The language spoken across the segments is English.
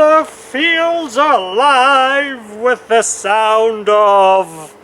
the fields alive with the sound of...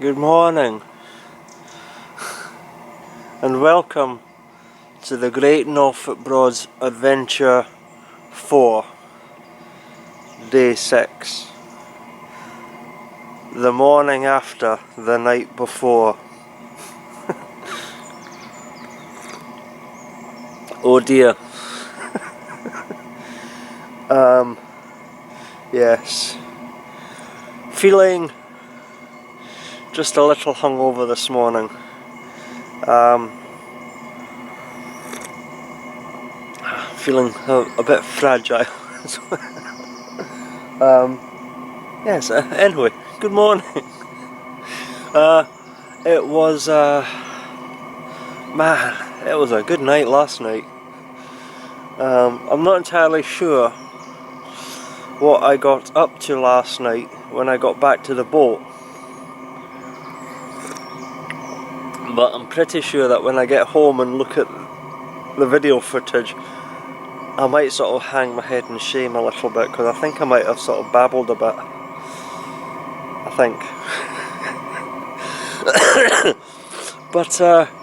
Good morning and welcome to the Great Norfolk Broads Adventure 4, Day 6. The morning after the night before. Oh dear. Yes. Feeling just a little hungover this morning. Feeling a bit fragile. Yes, anyway, good morning. It was, man, it was a good night last night. I'm not entirely sure what I got up to last night when I got back to the boat. But I'm pretty sure that when I get home and look at the video footage, I might sort of hang my head in shame a little bit, because I think I might have sort of babbled a bit. I think. But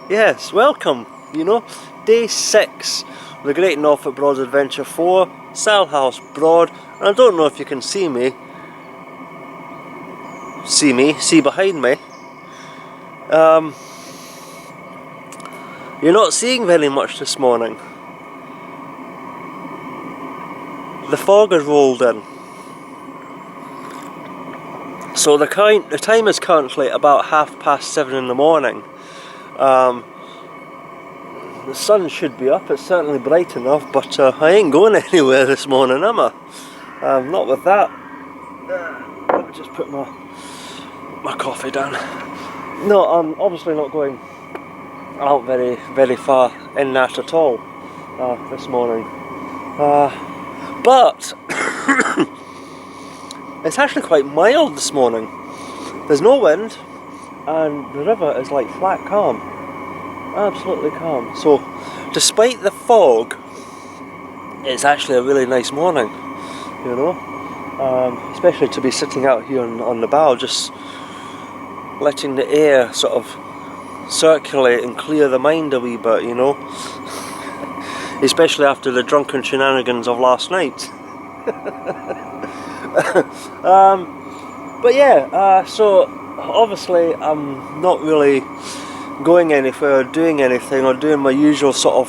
yes, welcome, you know, Day 6, the Great Norfolk Broads Adventure 4, Salhouse Broad, and I don't know if you can see behind me. You're not seeing very much this morning. The fog has rolled in. So the time is currently about 7:30 in the morning. The sun should be up, it's certainly bright enough, but I ain't going anywhere this morning, am I? Not with that. Let me just put my coffee down. No, I'm obviously not going out very far in that at all this morning, but it's actually quite mild this morning. There's no wind and the river is like flat calm, absolutely calm. So despite the fog, it's actually a really nice morning, you know, especially to be sitting out here on the bow, just letting the air sort of circulate and clear the mind a wee bit, you know, especially after the drunken shenanigans of last night. But yeah, so obviously I'm not really going anywhere or doing anything or doing my usual sort of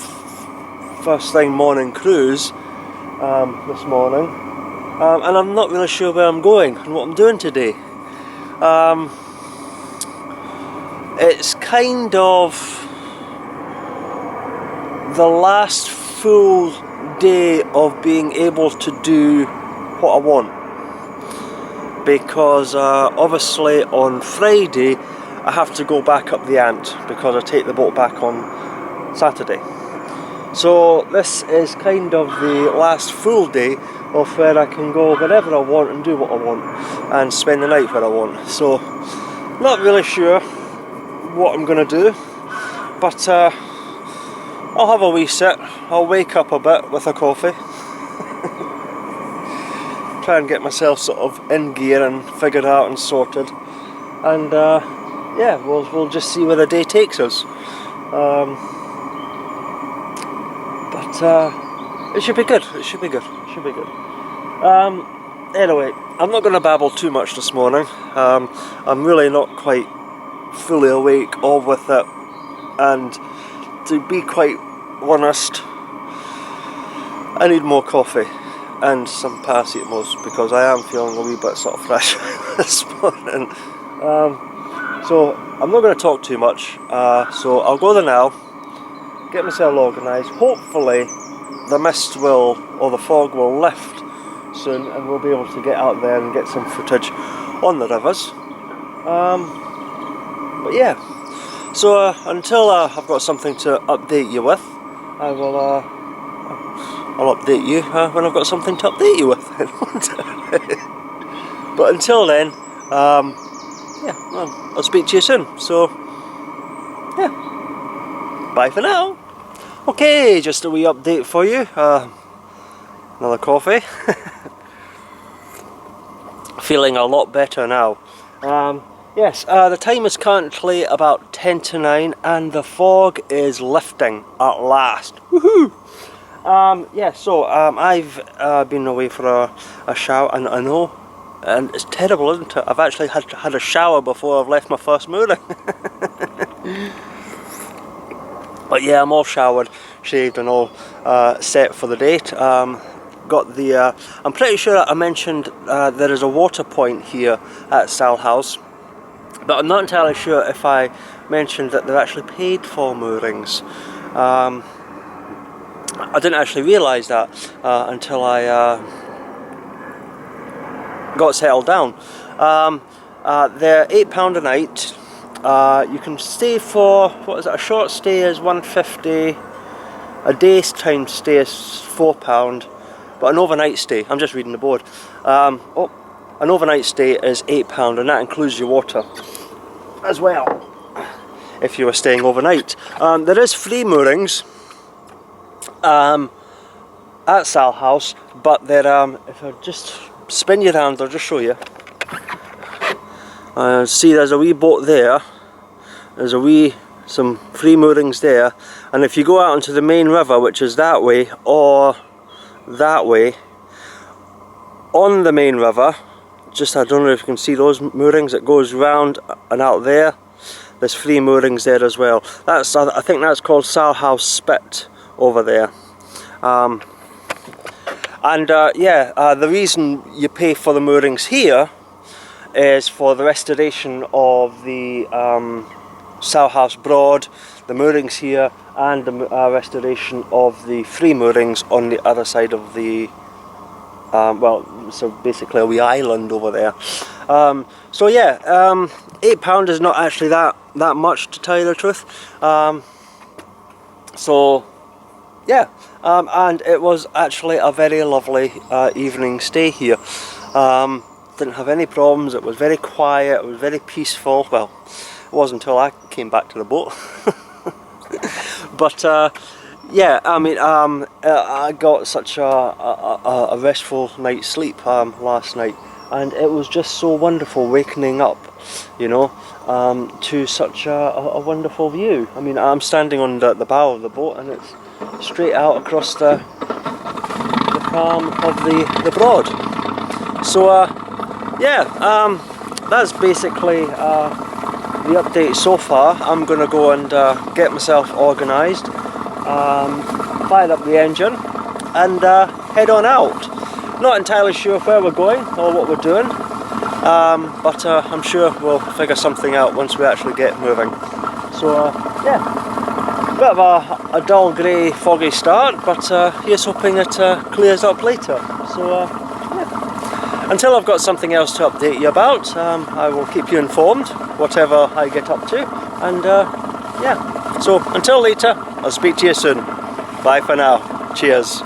first thing morning cruise this morning, and I'm not really sure where I'm going and what I'm doing today. It's kind of the last full day of being able to do what I want, because obviously on Friday I have to go back up the Ant because I take the boat back on Saturday. So this is kind of the last full day of where I can go wherever I want and do what I want and spend the night where I want. So not really sure what I'm going to do. But I'll have a wee sit. I'll wake up a bit with a coffee. Try and get myself sort of in gear and figured out and sorted. And yeah, we'll just see where the day takes us. But it should be good. It should be good. It should be good. Anyway, I'm not going to babble too much this morning. I'm really not quite fully awake or with it, and to be quite honest, I need more coffee and some paracetamols because I am feeling a wee bit sort of fresh this morning. So I'm not going to talk too much, so I'll go there now, get myself organised. Hopefully the mist will, or the fog will lift soon, and we'll be able to get out there and get some footage on the rivers. But yeah, so until I've got something to update you with, I'll update you when I've got something to update you with. But until then, yeah, I'll speak to you soon. So yeah, bye for now. Okay, just a wee update for you. Another coffee. Feeling a lot better now. Yes, the time is currently about 10 to 9 and the fog is lifting at last. Woohoo! Yeah, so I've been away for a shower, and I know, and it's terrible, isn't it? I've actually had a shower before I've left my first mooring. But yeah, I'm all showered, shaved and all set for the date. Got the, I'm pretty sure I mentioned there is a water point here at Salhouse, but I'm not entirely sure if I mentioned that they're actually paid for moorings. I didn't actually realise that until I got settled down. They're £8 a night. You can stay for, what is it, a short stay is £1.50, a day's time stay is £4, but an overnight stay, I'm just reading the board, an overnight stay is £8, and that includes your water as well, if you were staying overnight. There is free moorings at Salhouse, but they're, if I just spin you around, I'll just show you. See, there's a wee boat there, there's some free moorings there, and if you go out into the main river, which is that way or that way, on the main river, just, I don't know if you can see those moorings, it goes round and out there, there's free moorings there as well. That's, I think that's called Salhouse Spit over there. Yeah, the reason you pay for the moorings here is for the restoration of the Salhouse Broad, the moorings here, and the restoration of the free moorings on the other side of the well, so basically a wee island over there. So yeah, £8 is not actually that much, to tell you the truth. So yeah, and it was actually a very lovely evening stay here. Didn't have any problems, it was very quiet, it was very peaceful. Well, it wasn't until I came back to the boat. But yeah, I mean, I got such a restful night's sleep last night, and it was just so wonderful waking up, you know, to such a wonderful view. I mean, I'm standing on the bow of the boat, and it's straight out across the calm of the Broad. So yeah, that's basically the update so far. I'm going to go and get myself organised, fire up the engine and head on out. Not entirely sure where we're going or what we're doing, but I'm sure we'll figure something out once we actually get moving. So yeah, bit of a dull grey foggy start, but here's hoping it clears up later. So yeah, until I've got something else to update you about, I will keep you informed whatever I get up to, and yeah, so until later, I'll speak to you soon. Bye for now. Cheers.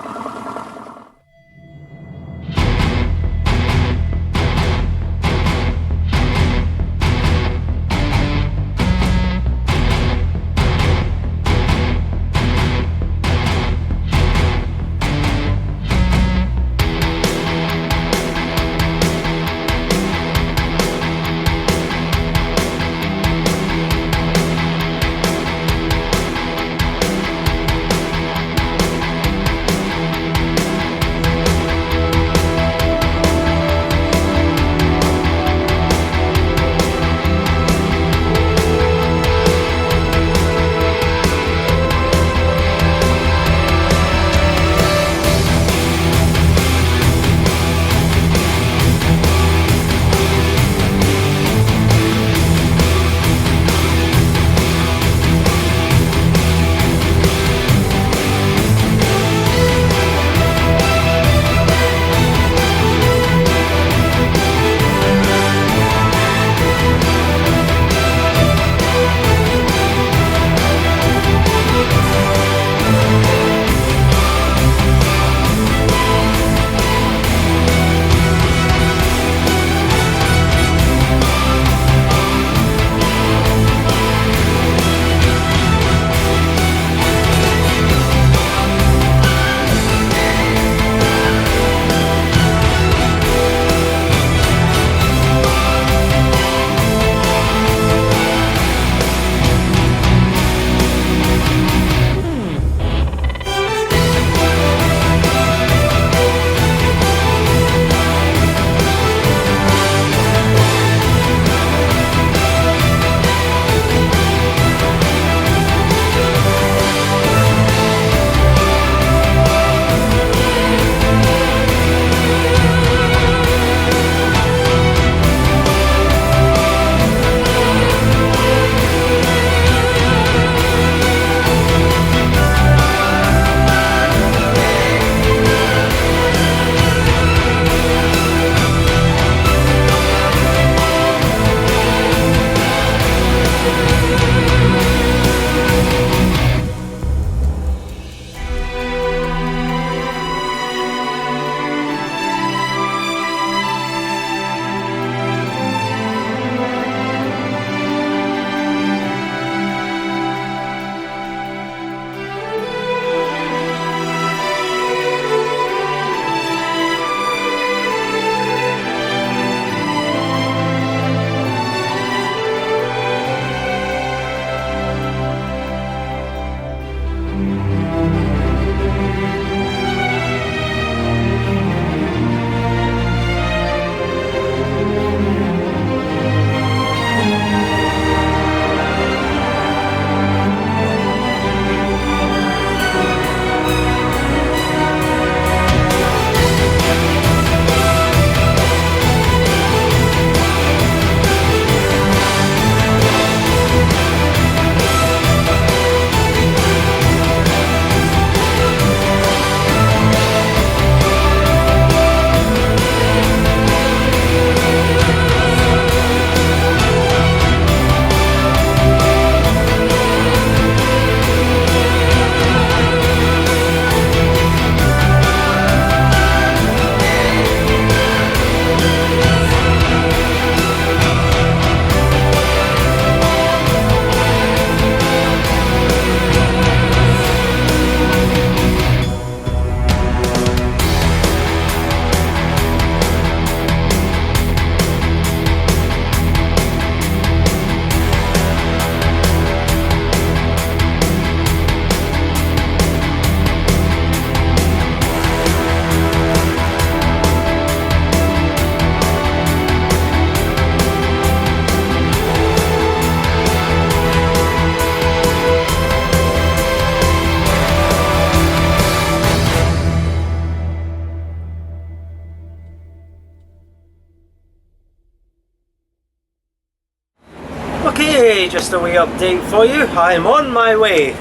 just a wee update for you. I'm on my way.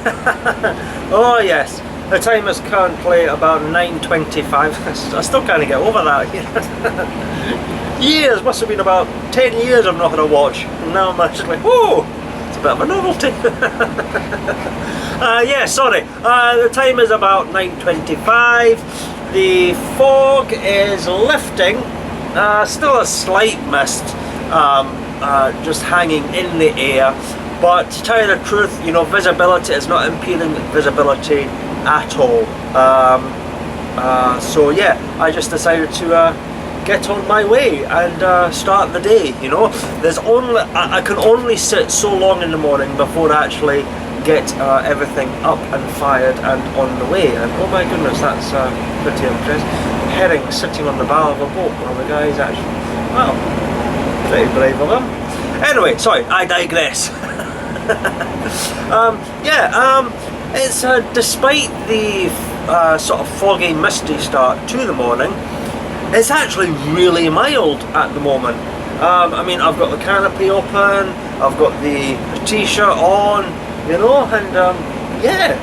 Oh yes, the time is currently about 9:25. I still can't get over that. Years, must have been about 10 years I've not had a watch. And now I'm actually like, whoa, it's a bit of a novelty. Yeah, sorry. The time is about 9:25. The fog is lifting. Still a slight mist. Just hanging in the air, but to tell you the truth, you know, visibility is not impeding visibility at all. So yeah, I just decided to get on my way and start the day. You know, there's only I can only sit so long in the morning before I actually get everything up and fired and on the way. And oh my goodness, that's pretty impressive. Herring sitting on the bow of a boat while the guy's actually, well, pretty brave of him. Anyway, sorry, I digress. It's despite the sort of foggy, misty start to the morning, it's actually really mild at the moment. I mean, I've got the canopy open, I've got the t-shirt on, you know, and yeah,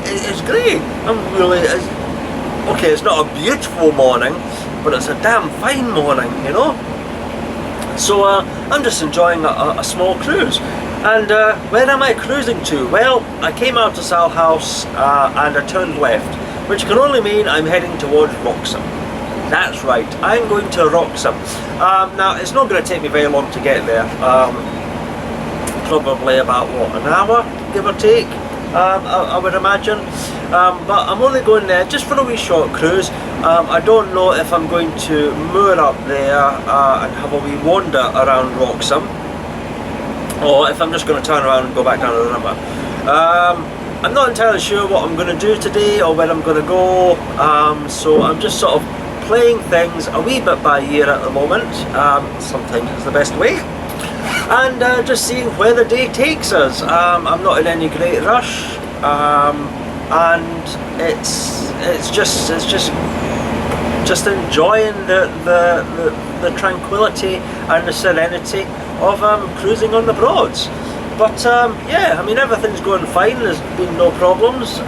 it's great. I'm really, okay, it's not a beautiful morning, but it's a damn fine morning, you know. So I'm just enjoying a small cruise. And where am I cruising to? Well, I came out to Sal House and I turned left, which can only mean I'm heading towards Wroxham. That's right, I'm going to Wroxham. Now, it's not going to take me very long to get there. Probably about, what, an hour, give or take, I would imagine. But I'm only going there just for a wee short cruise. I don't know if I'm going to moor up there and have a wee wander around Wroxham, or if I'm just going to turn around and go back down the river. I'm not entirely sure what I'm going to do today or where I'm going to go, so I'm just sort of playing things a wee bit by ear at the moment. Sometimes it's the best way. And just seeing where the day takes us. I'm not in any great rush, and it's just enjoying the tranquility and the serenity of cruising on the Broads. But yeah, I mean, everything's going fine. There's been no problems,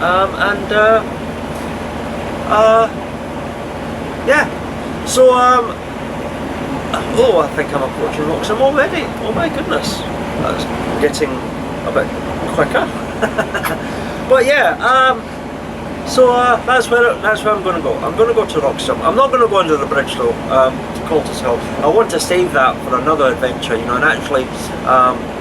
yeah. So oh, I think I'm approaching Wroxham already. Oh my goodness, that's getting a bit quicker. But yeah, so that's where I'm going to go. I'm going to go to Wroxham. I'm not going to go under the bridge though, to Coltis Hill. I want to save that for another adventure, you know, and actually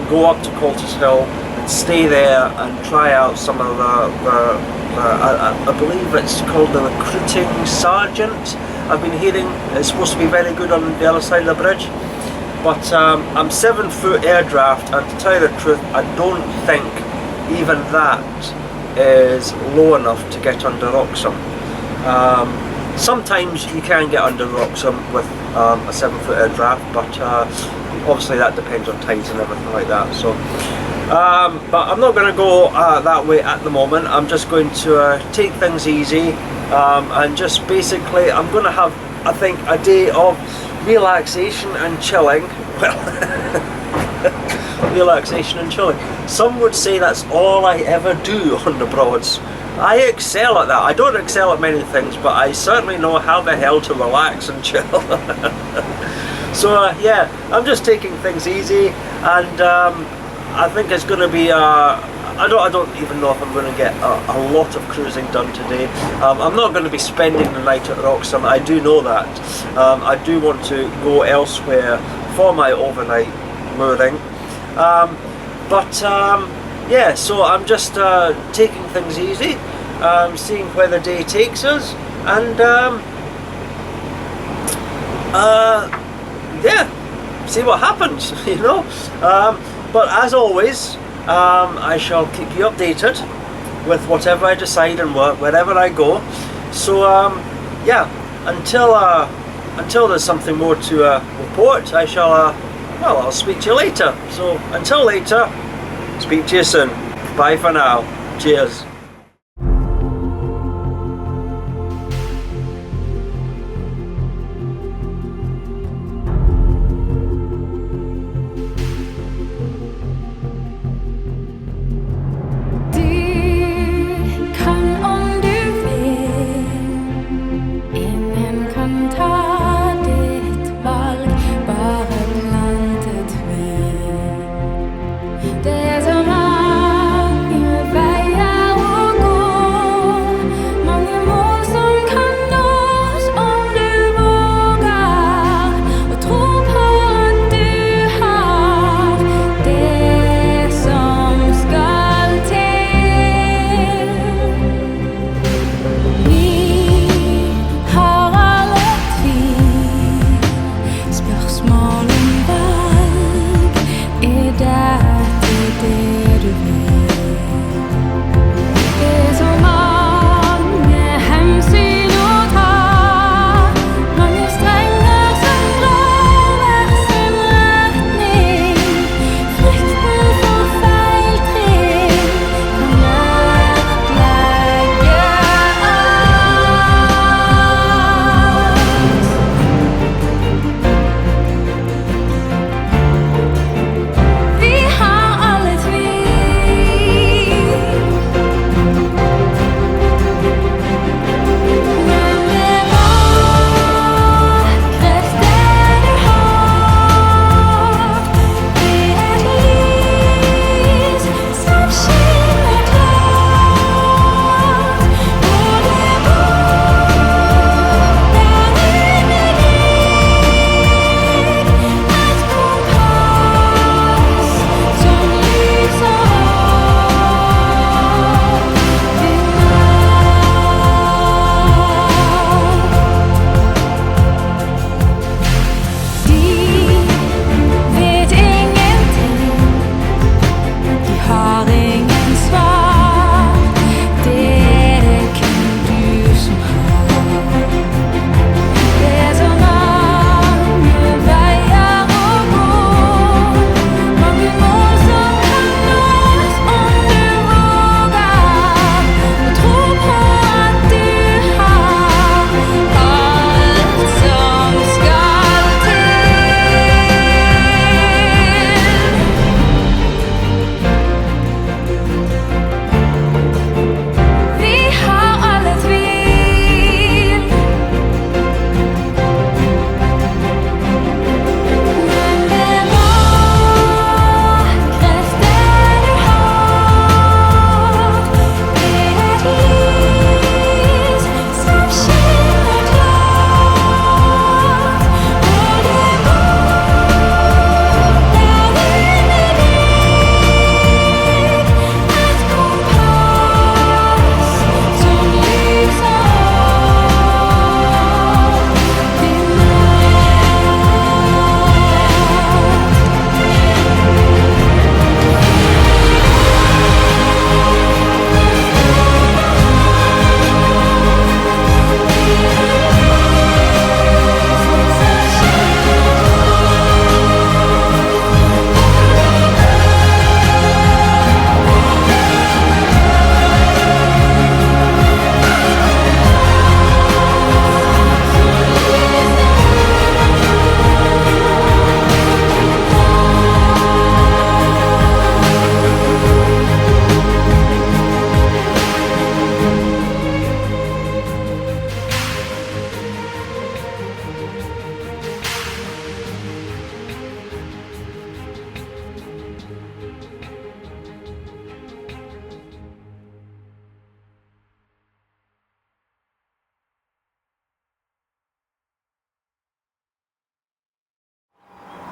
go up to Coltis Hill and stay there and try out some of I believe it's called the recruiting sergeant. I've been hearing it's supposed to be very good on the other side of the bridge. But I'm 7 foot air draft, and to tell you the truth, I don't think even that is low enough to get under Wroxham. Sometimes you can get under Wroxham with a 7 foot air draft, but obviously that depends on tides and everything like that. So, but I'm not going to go that way at the moment. I'm just going to take things easy, and just basically I'm going to have, I think, a day of relaxation and chilling. Well, relaxation and chilling. Some would say that's all I ever do on the Broads. I excel at that. I don't excel at many things, but I certainly know how the hell to relax and chill. So yeah, I'm just taking things easy, and I think it's going to be I don't even know if I'm going to get a lot of cruising done today. I'm not going to be spending the night at Wroxham. I do know that. I do want to go elsewhere for my overnight mooring. Yeah, so I'm just taking things easy, seeing where the day takes us, and yeah, see what happens, you know. But as always, I shall keep you updated with whatever I decide and wherever I go. So yeah, until there's something more to report, I shall well, I'll speak to you later. So until later, speak to you soon. Bye for now. Cheers.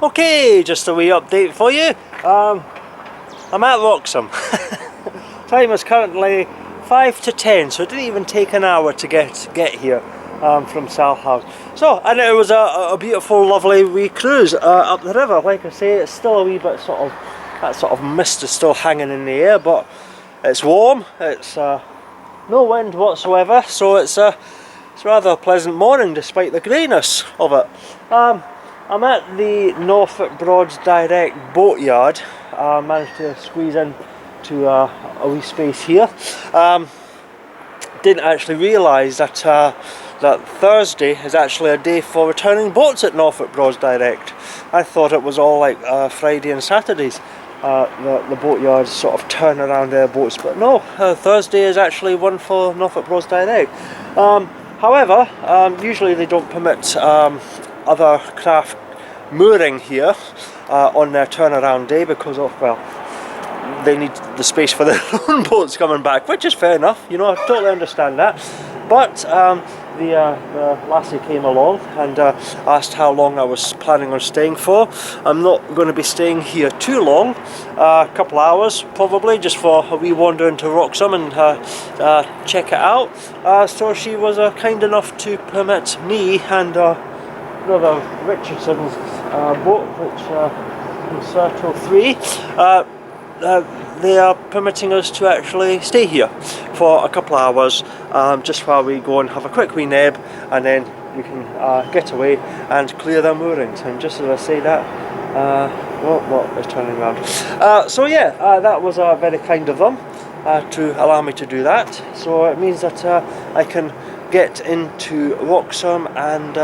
Okay, just a wee update for you. I'm at Wroxham. Time is currently 5 to 10, so it didn't even take an hour to get here from Salhouse. So, and it was a beautiful, lovely wee cruise up the river. Like I say, it's still a wee bit that sort of mist is still hanging in the air, but it's warm. It's no wind whatsoever, so it's rather a pleasant morning despite the greyness of it. I'm at the Norfolk Broads Direct boatyard. Managed to squeeze in to a wee space here. Didn't actually realise that that Thursday is actually a day for returning boats at Norfolk Broads Direct. I thought it was all like Friday and Saturdays. The boatyards sort of turn around their boats, but no, Thursday is actually one for Norfolk Broads Direct. However, usually they don't permit other craft mooring here on their turnaround day because of, well, they need the space for their own boats coming back, which is fair enough, you know, I totally understand that. But the lassie came along and asked how long I was planning on staying for. I'm not going to be staying here too long, a couple hours probably, just for a wee wander into Wroxham and check it out. So she was kind enough to permit me and another Richardson's boat, which is Circle 3. They are permitting us to actually stay here for a couple of hours, just while we go and have a quick wee neb, and then we can get away and clear their moorings. And just as I say that, what is turning around? So yeah, that was very kind of them to allow me to do that. So it means that I can get into Wroxham and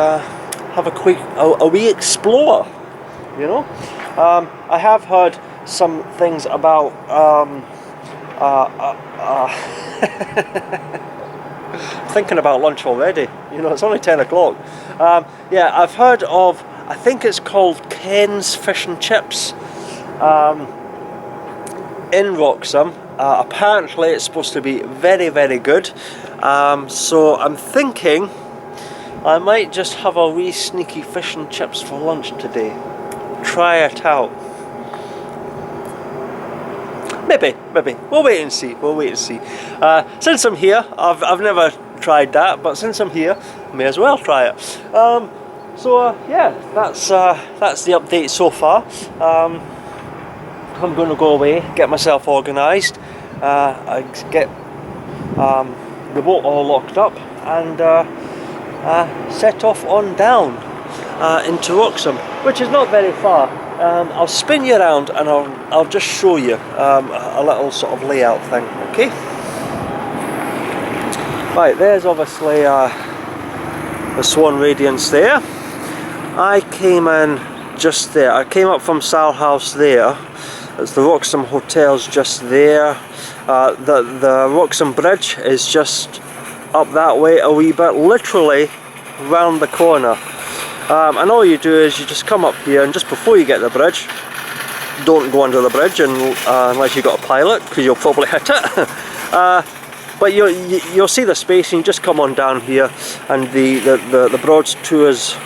have a wee explore, you know. I have heard some things about thinking about lunch already, you know, it's only 10 o'clock. Yeah, I've heard of, I think it's called Ken's Fish and Chips in Wroxham. Apparently it's supposed to be very, very good. So I'm thinking I might just have a wee sneaky fish and chips for lunch today. Try it out. Maybe. We'll wait and see. Since I'm here, I've never tried that, but since I'm here, I may as well try it. So yeah, that's the update so far. I'm going to go away, get myself organised, get the boat all locked up, and set off on down into Wroxham, which is not very far. I'll spin you around and I'll just show you a little sort of layout thing, okay? Right, there's obviously the Swan Radiance there. I came in just there. I came up from Salhouse there. It's the Wroxham Hotel's just there. The Wroxham Bridge is just up that way a wee bit, literally round the corner. And all you do is you just come up here, and just before you get to the bridge, don't go under the bridge unless you've got a pilot, because you'll probably hit it. But you'll see the space, and you just come on down here, and the Broads Tours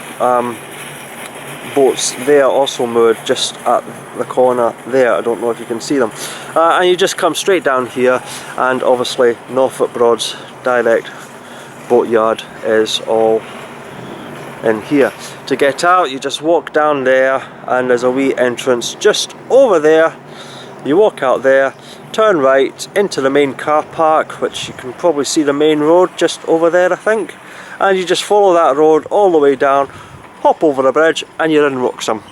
boats, they are also moored just at the corner there. I don't know if you can see them. And you just come straight down here, and obviously Norfolk Broads Direct boatyard is all in here. To get out, you just walk down there, and there's a wee entrance just over there. You walk out there, turn right into the main car park, which you can probably see the main road just over there, I think, and you just follow that road all the way down, hop over the bridge, and you're in Wroxham,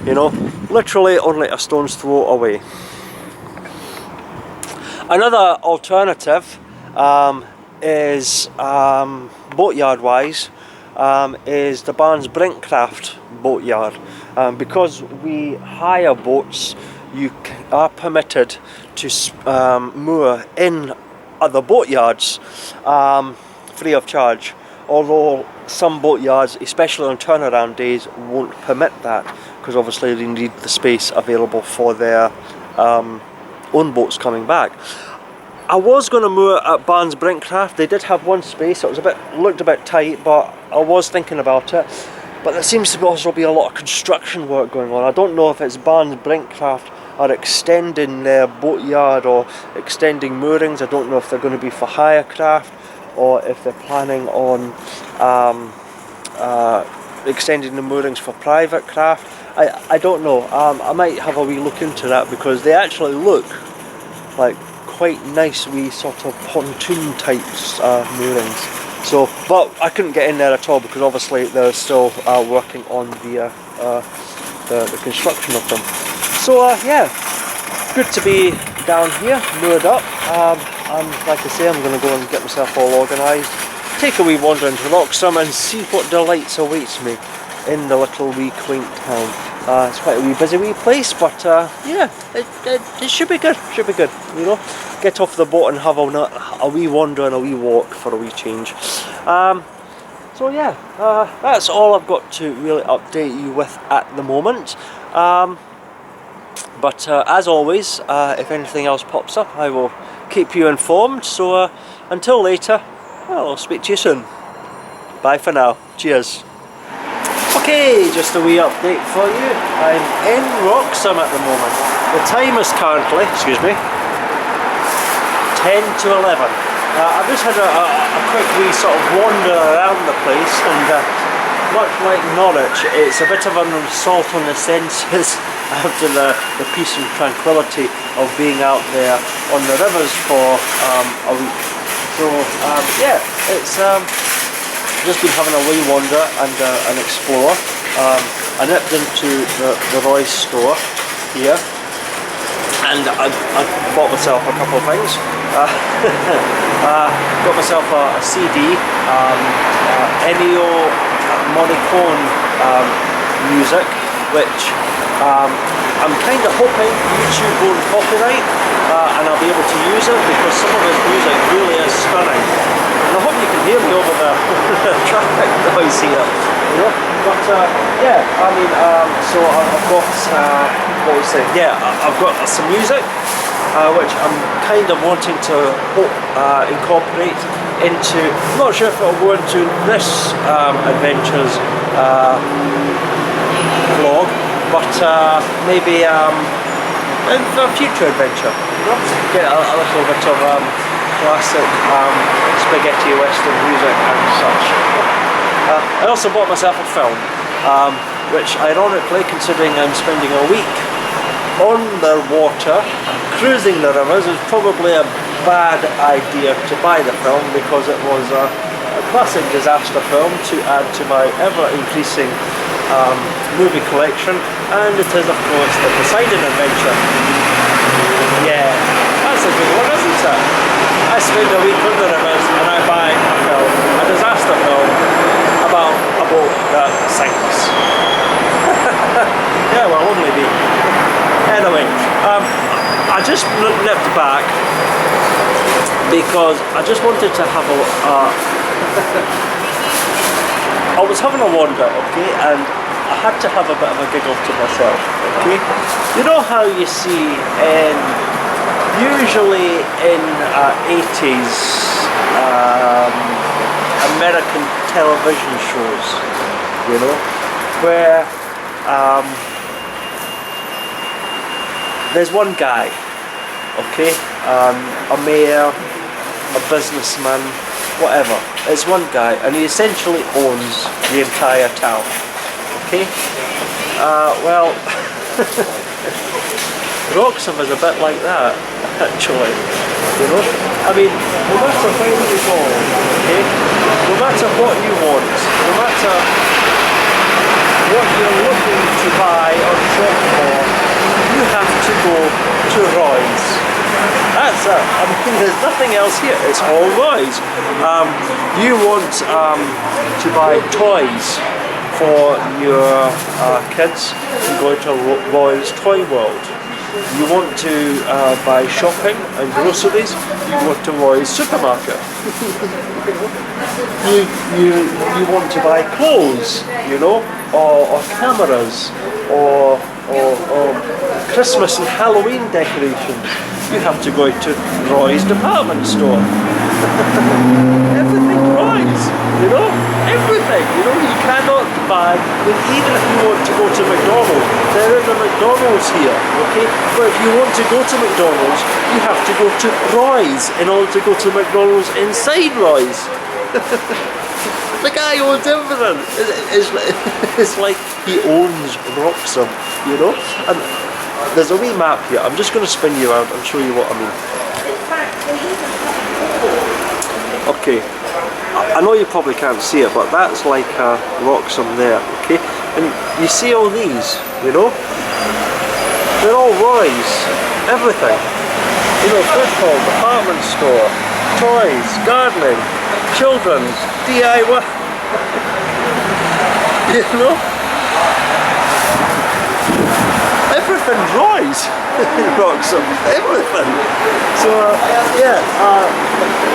you know, literally only a stone's throw away. Another alternative is boatyard wise is the Barnes Brinkcraft boatyard. Because we hire boats, you are permitted to moor in other boatyards free of charge, although some boatyards, especially on turnaround days, won't permit that, because obviously they need the space available for their own boats coming back. I was going to moor at Barnes Brinkcraft. They did have one space. It was looked a bit tight, but I was thinking about it. but there seems to also be a lot of construction work going on. I don't know if it's Barnes Brinkcraft are extending their boatyard or extending moorings. I don't know if they're going to be for hire craft or if they're planning on extending the moorings for private craft. I don't know. I might have a wee look into that, because they actually look like quite nice wee sort of pontoon types moorings. So, but I couldn't get in there at all because obviously they're still working on the construction of them. So yeah, good to be down here, moored up. And like I say, I'm going to go and get myself all organised, take a wee wander into Wroxham and see what delights awaits me in the little wee quaint town. It's quite a wee busy wee place, but yeah, it should be good, you know. Get off the boat and have a wee wander and a wee walk for a wee change. So yeah, that's all I've got to really update you with at the moment. But as always, if anything else pops up, I will keep you informed. So until later, well, I'll speak to you soon. Bye for now. Cheers. Okay, just a wee update for you. I'm in Wroxham at the moment. The time is currently, excuse me, 10 to 11. I've just had a quick wee sort of wander around the place, and much like Norwich, it's a bit of an assault on the senses after the peace and tranquility of being out there on the rivers for a week. So yeah, it's just been having a wee wander and explore. I nipped into the Roy's store here, and I bought myself a couple of things. Got myself a CD, Ennio Morricone music, which I'm kind of hoping YouTube won't copyright, and I'll be able to use it, because some of his music really is stunning. And I hope you can hear me over the traffic noise here, you know. But yeah, I mean, so I've got what was it? Yeah, I've got some music, which I'm kind of wanting to incorporate into. I'm not sure if it'll go into this adventures vlog, but maybe in a future adventure, you know? Get a little bit of classic spaghetti western music and such. I also bought myself a film, which ironically, considering I'm spending a week on the water, cruising the rivers, is probably a bad idea to buy the film, because it was a classic disaster film to add to my ever-increasing movie collection, and it is of course the Poseidon Adventure. Yeah, that's a good one, isn't it? I spend a week on the rivers and I buy a film, a disaster film, about a boat that sinks. Yeah, well, only me. Anyway, I just nipped back because I just wanted to have I was having a wander, okay, and I had to have a bit of a giggle to myself, okay? You know how you see usually in 80s American television shows, you know, where there's one guy, okay, a mayor, a businessman, whatever. It's one guy, and he essentially owns the entire town, okay? Well, Wroxham is a bit like that, actually, you know? I mean, no matter where you go, okay? No matter what you want, no matter what you're looking to buy or shop for, you have to go to Roy's. That's it. I mean, there's nothing else here. It's all Roy's. You want to buy toys for your kids, you go to Roy's Toy World. You want to buy shopping and groceries, you go to Roy's Supermarket. you want to buy clothes, you know, or cameras, or Christmas and Halloween decorations. You have to go to Roy's department store. Everything Roy's, you know. everything, you know. You cannot buy, even if you want to go to McDonald's, there is a McDonald's here, okay? But if you want to go to McDonald's, you have to go to Roy's in order to go to McDonald's inside Roy's. The guy owns everything. It's like he owns Wroxham, you know? And there's a wee map here. I'm just going to spin you around and show you what I mean. Okay, I know you probably can't see it, but that's like Wroxham there, okay? And you see all these, you know? They're all Roy's, everything. You know, food hall, department store, toys, gardening, children's, DIY, you know? Everything's Roy's in Wroxham, everything. So yeah,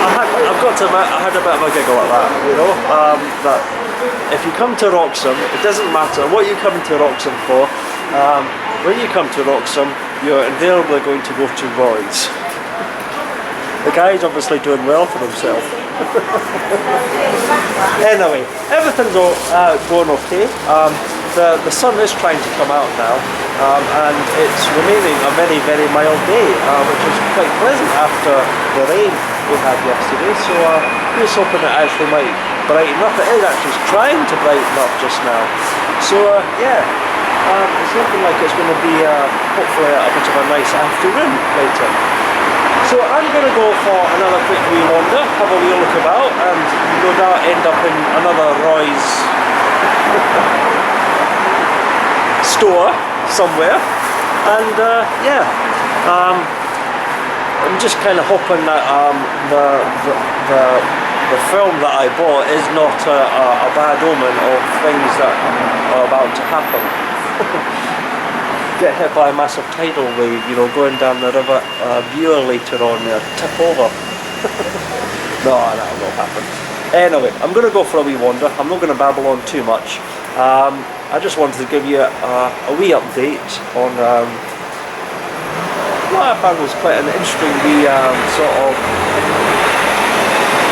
I've got to admit, I had a bit of a giggle at that, you know, that if you come to Wroxham, it doesn't matter what you come to Wroxham for, when you come to Wroxham, you're invariably going to go to Roy's. The guy's obviously doing well for himself. Anyway, everything's all, going okay. The sun is trying to come out now, and it's remaining a very, very mild day, which is quite pleasant after the rain we had yesterday. So here's hoping it actually might brighten up. It is actually trying to brighten up just now. So yeah, it's looking like it's going to be hopefully a bit of a nice afternoon later. So I'm going to go for another quick wee wander, have a wee look about, and no doubt end up in another Roy's store somewhere. And yeah, I'm just kind of hoping that the film that I bought is not a bad omen of things that are about to happen. Get hit by a massive tidal wave, you know, going down the River Bure later on, tip over. No, that'll not happen. Anyway, I'm going to go for a wee wander. I'm not going to babble on too much. I just wanted to give you a wee update on what I found was quite an interesting wee sort of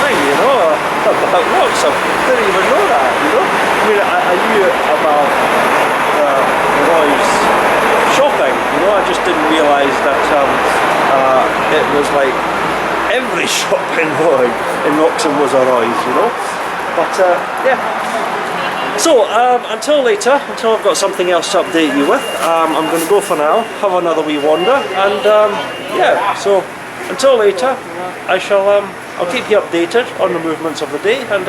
thing, you know, about Wroxham. Didn't even know that, you know. I mean, I knew about Roy's shopping, you know. I just didn't realise that it was like every shop in Wroxham was a Roy's, you know. But yeah. So until later, until I've got something else to update you with, I'm going to go for now, have another wee wander, and yeah. So until later, I'll keep you updated on the movements of the day, and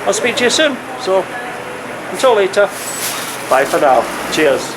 I'll speak to you soon. So until later, bye for now. Cheers.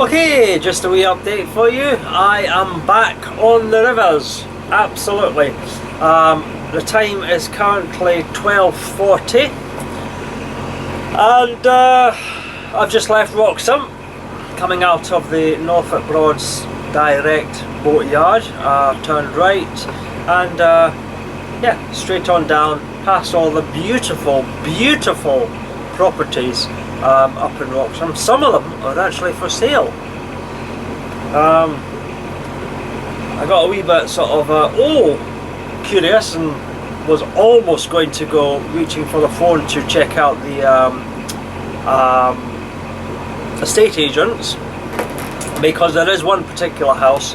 Okay, just a wee update for you. I am back on the rivers, absolutely. The time is currently 12:40 and I've just left Wroxham, coming out of the Norfolk Broads direct boatyard. Turned right and yeah, straight on down past all the beautiful, beautiful properties up in Wroxham. Some of them are actually for sale. I got a wee bit sort of curious and was almost going to go reaching for the phone to check out the estate agents, because there is one particular house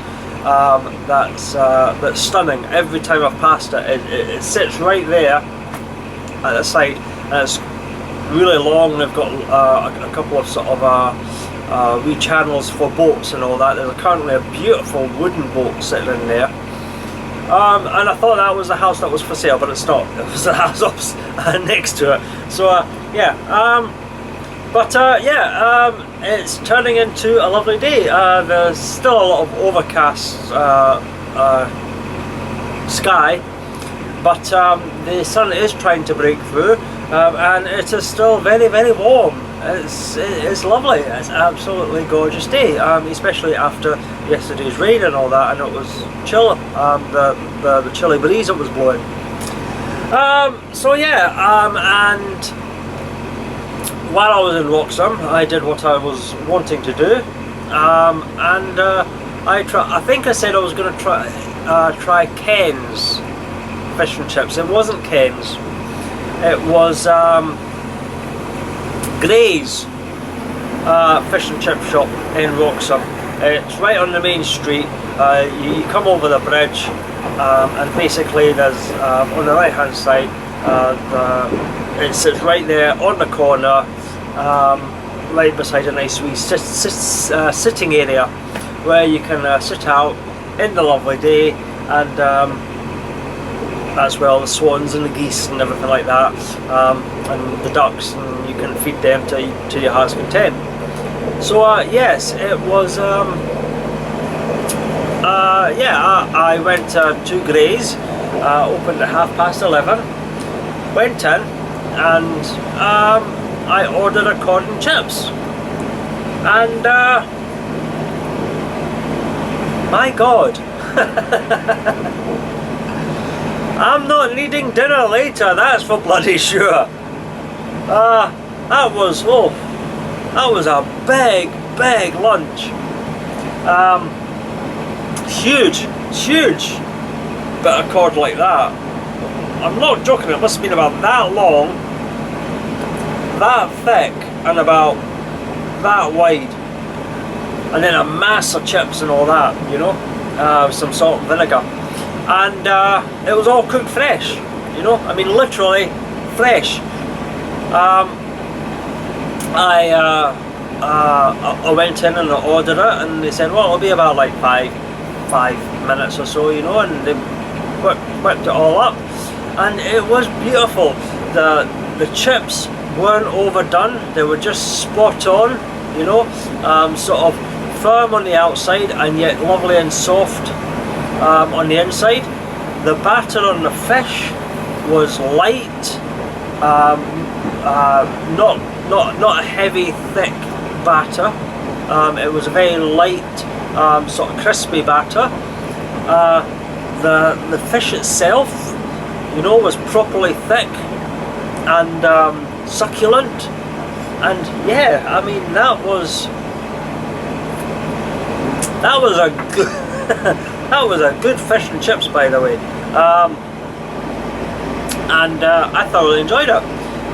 that's stunning. Every time I've passed it, it sits right there at the side, and it's really long. They've got a couple of sort of wee channels for boats and all that. There's currently a beautiful wooden boat sitting in there, and I thought that was the house that was for sale, but it's not. It was the house next to it. So yeah, it's turning into a lovely day. There's still a lot of overcast sky, but the sun is trying to break through, and it is still very, very warm. It's lovely. It's an absolutely gorgeous day, especially after yesterday's rain and all that, and it was chill. The chilly breeze that was blowing. So yeah, and while I was in Wroxham, I did what I was wanting to do, and I think I said I was going to try Ken's fish and chips. It wasn't Ken's. It was Gray's fish and chip shop in Wroxham. It's right on the main street. You come over the bridge, and basically there's on the right hand side, it sits right there on the corner, right beside a nice wee sitting area where you can sit out in the lovely day, and that's where all the swans and the geese and everything like that, and the ducks, and you can feed them to your heart's content. So yes, it was I went to Gray's, opened at 11:30, went in, and I ordered a cod and chips, and my God, I'm not needing dinner later, that's for bloody sure. That was a big lunch. Huge bit of cod like that. I'm not joking, it must have been about that long, that thick, and about that wide, and then a mass of chips and all that, you know, with some salt and vinegar, and it was all cooked fresh, you know, I mean literally fresh. I went in and I ordered it, and they said, well, it'll be about like five minutes or so, you know, and they whipped it all up, and it was beautiful. The chips weren't overdone, they were just spot on, you know, sort of firm on the outside and yet lovely and soft on the inside. The batter on the fish was light, not a heavy thick batter. It was a very light, sort of crispy batter. The fish itself, you know, was properly thick and succulent, and yeah, I mean that was a good that was a good fish and chips, by the way, and I thoroughly enjoyed it.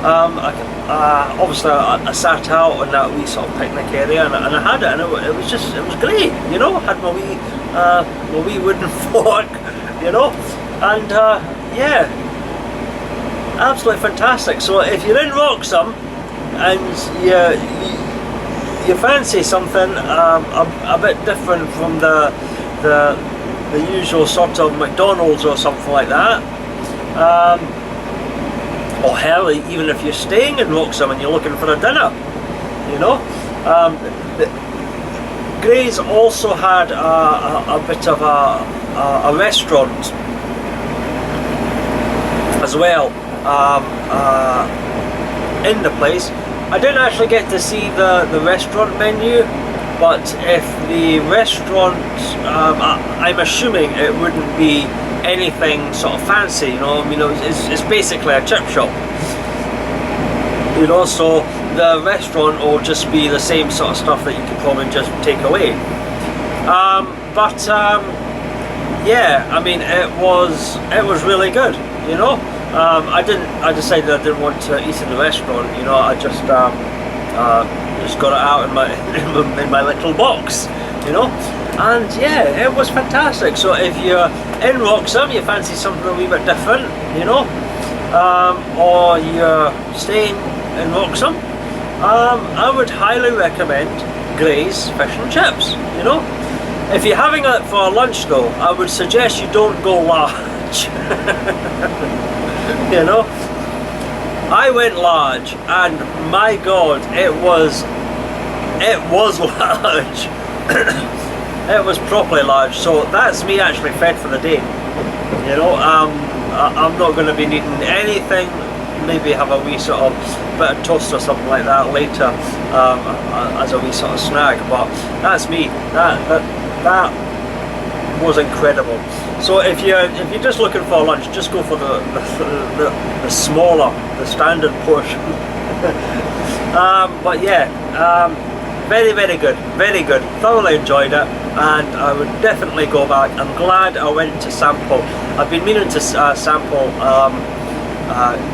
Obviously I sat out on that wee sort of picnic area, and I had it, and it was great, you know. I had my wee wooden fork, you know, and yeah, absolutely fantastic. So if you're in Wroxham and you fancy something a bit different from the usual sort of McDonald's or something like that, or hell, even if you're staying in Wroxham and you're looking for a dinner, you know, Grays also had a bit of a restaurant as well in the place. I didn't actually get to see the restaurant menu, but if the restaurant, I'm assuming it wouldn't be anything sort of fancy, you know. I mean, it's basically a chip shop, you know, so the restaurant will just be the same sort of stuff that you could probably just take away. Yeah, I mean, it was really good, you know. I decided I didn't want to eat in the restaurant, you know. I just got it out in my in my little box, you know. And yeah, it was fantastic. So if you're in Wroxham, you fancy something a wee bit different, you know, or you're staying in Wroxham, I would highly recommend Gray's Fish and Chips, you know. If you're having it for lunch though, I would suggest you don't go large. You know, I went large, and my God, it was large. It was properly large. So that's me actually fed for the day. You know, I'm not going to be needing anything. Maybe have a wee sort of bit of toast or something like that later, as a wee sort of snack. But that's me. That was incredible. So if you're just looking for lunch, just go for the smaller, the standard portion. But yeah, very, very good, very good. Thoroughly enjoyed it, and I would definitely go back. I'm glad I went to sample. I've been meaning to sample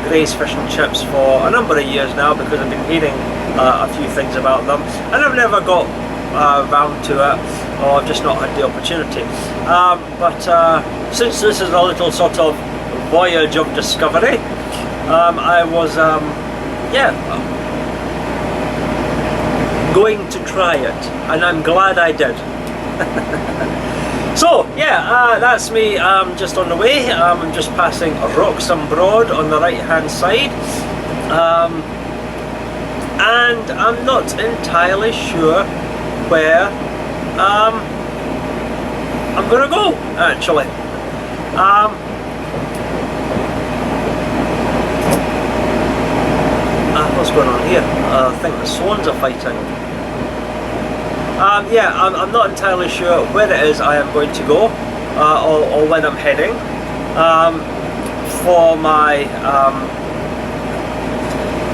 Gray's Fish and Chips for a number of years now, because I've been hearing a few things about them, and I've never got round to it, or I've just not had the opportunity. But since this is a little sort of voyage of discovery, I was yeah, going to try it, and I'm glad I did. So yeah, that's me just on the way. I'm just passing Wroxham Broad on the right hand side, and I'm not entirely sure where I'm gonna go actually. What's going on here? I think the swans are fighting. Yeah, I'm not entirely sure where it is I am going to go, or when I'm heading for my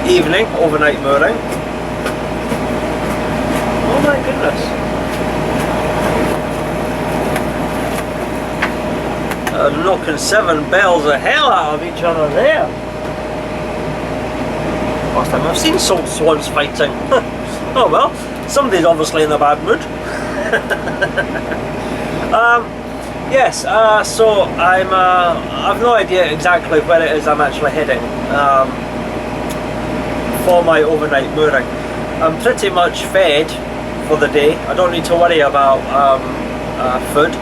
evening overnight mooring. Oh my goodness. Knocking 7 bells of hell out of each other there. Last time I've seen swans fighting. Oh well, somebody's obviously in a bad mood. Yes, so I've no idea exactly where it is I'm actually heading for my overnight mooring. I'm pretty much fed for the day. I don't need to worry about food.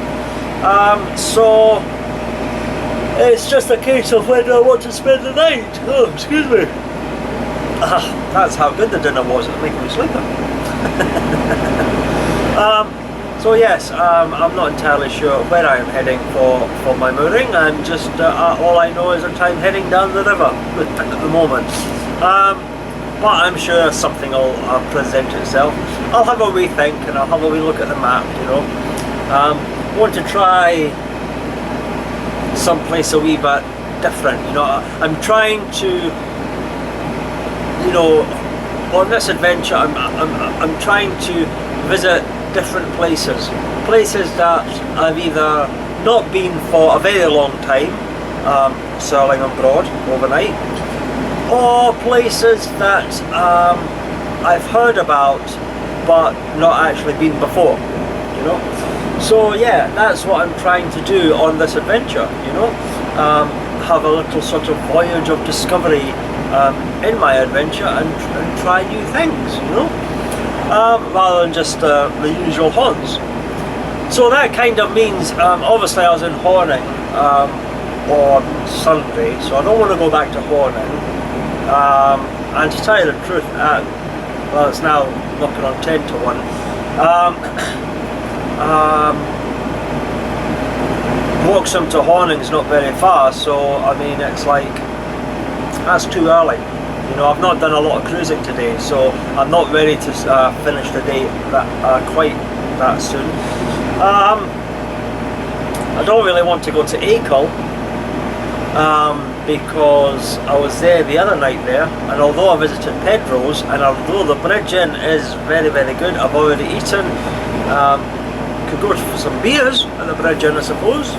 So it's just a case of when I want to spend the night. Oh, excuse me. That's how good the dinner was. It's making me sleepy. So yes, I'm not entirely sure where I am heading for my mooring, and just all I know is that I'm heading down the river at the moment. But I'm sure something will present itself. I'll have a wee think, and I'll have a wee look at the map, you know. Want to try someplace a wee bit different, you know. I'm trying to, you know, on this adventure, I'm trying to visit different places that I've either not been for a very long time, sailing abroad overnight, or places that I've heard about but not actually been before, you know. So yeah, that's what I'm trying to do on this adventure, you know. Have a little sort of voyage of discovery in my adventure, and try new things, you know, rather than just the usual haunts. So that kind of means, obviously I was in Horning on Sunday, so I don't want to go back to Horning. And to tell you the truth, well, it's now knocking on 10 to 1. Wroxham to Horning's not very far, so I mean it's like, that's too early. You know, I've not done a lot of cruising today, so I'm not ready to finish the day quite that soon. I don't really want to go to Achill, because I was there the other night there, and although I visited Pedro's, and although the bridge in is very, very good, I've already eaten. Could go for some beers at the bridge in, I suppose.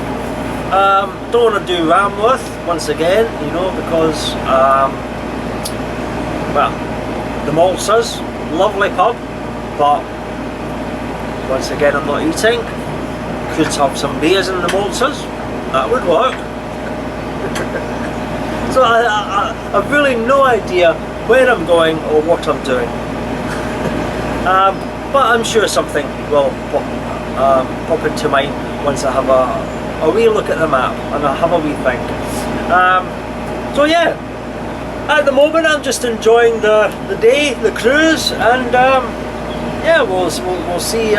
Don't want to do Ranworth once again, you know, because well, the Maltsters, lovely pub, but once again I'm not eating. Could have some beers in the Maltsters, that would work. So I've really no idea where I'm going or what I'm doing. But I'm sure something will pop into mind once I have a wee look at the map and I have a wee think. So yeah, at the moment I'm just enjoying the day, the cruise, and yeah, we'll see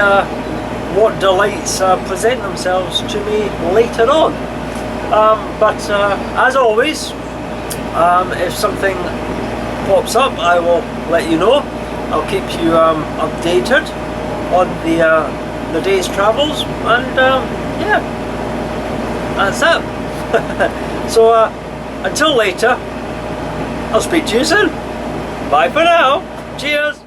what delights present themselves to me later on. But as always, if something pops up, I will let you know. I'll keep you updated on the day's travels, and yeah, that's it. So until later, I'll speak to you soon. Bye for now. Cheers.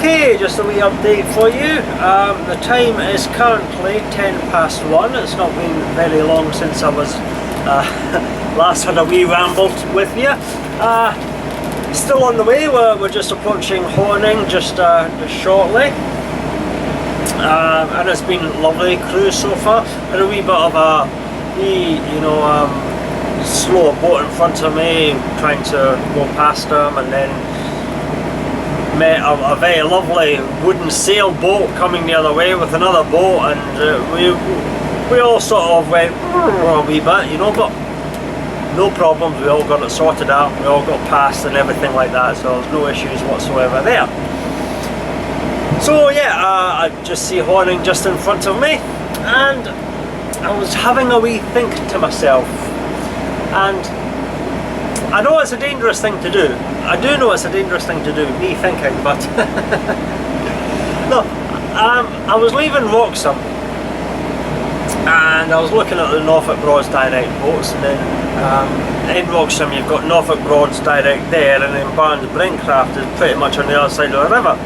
Okay, just a wee update for you. The time is currently 1:10 It's not been very long since I was last had a wee ramble with you. Still on the way, we're just approaching Horning just shortly. And it's been a lovely cruise so far. Had a wee bit of a slow boat in front of me, trying to go past them, and then met a very lovely wooden sailboat coming the other way with another boat, and we all sort of went a wee bit, you know, but no problems. We all got it sorted out, we all got past and everything like that, so there's no issues whatsoever there. So yeah, I just see Horning just in front of me, and I was having a wee think to myself, and I know it's a dangerous thing to do. I do know it's a dangerous thing to do, me thinking, but no, I was leaving Wroxham and I was looking at the Norfolk Broads Direct boats, and then in Wroxham you've got Norfolk Broads Direct there, and then Barnes Brinkcraft is pretty much on the other side of the river,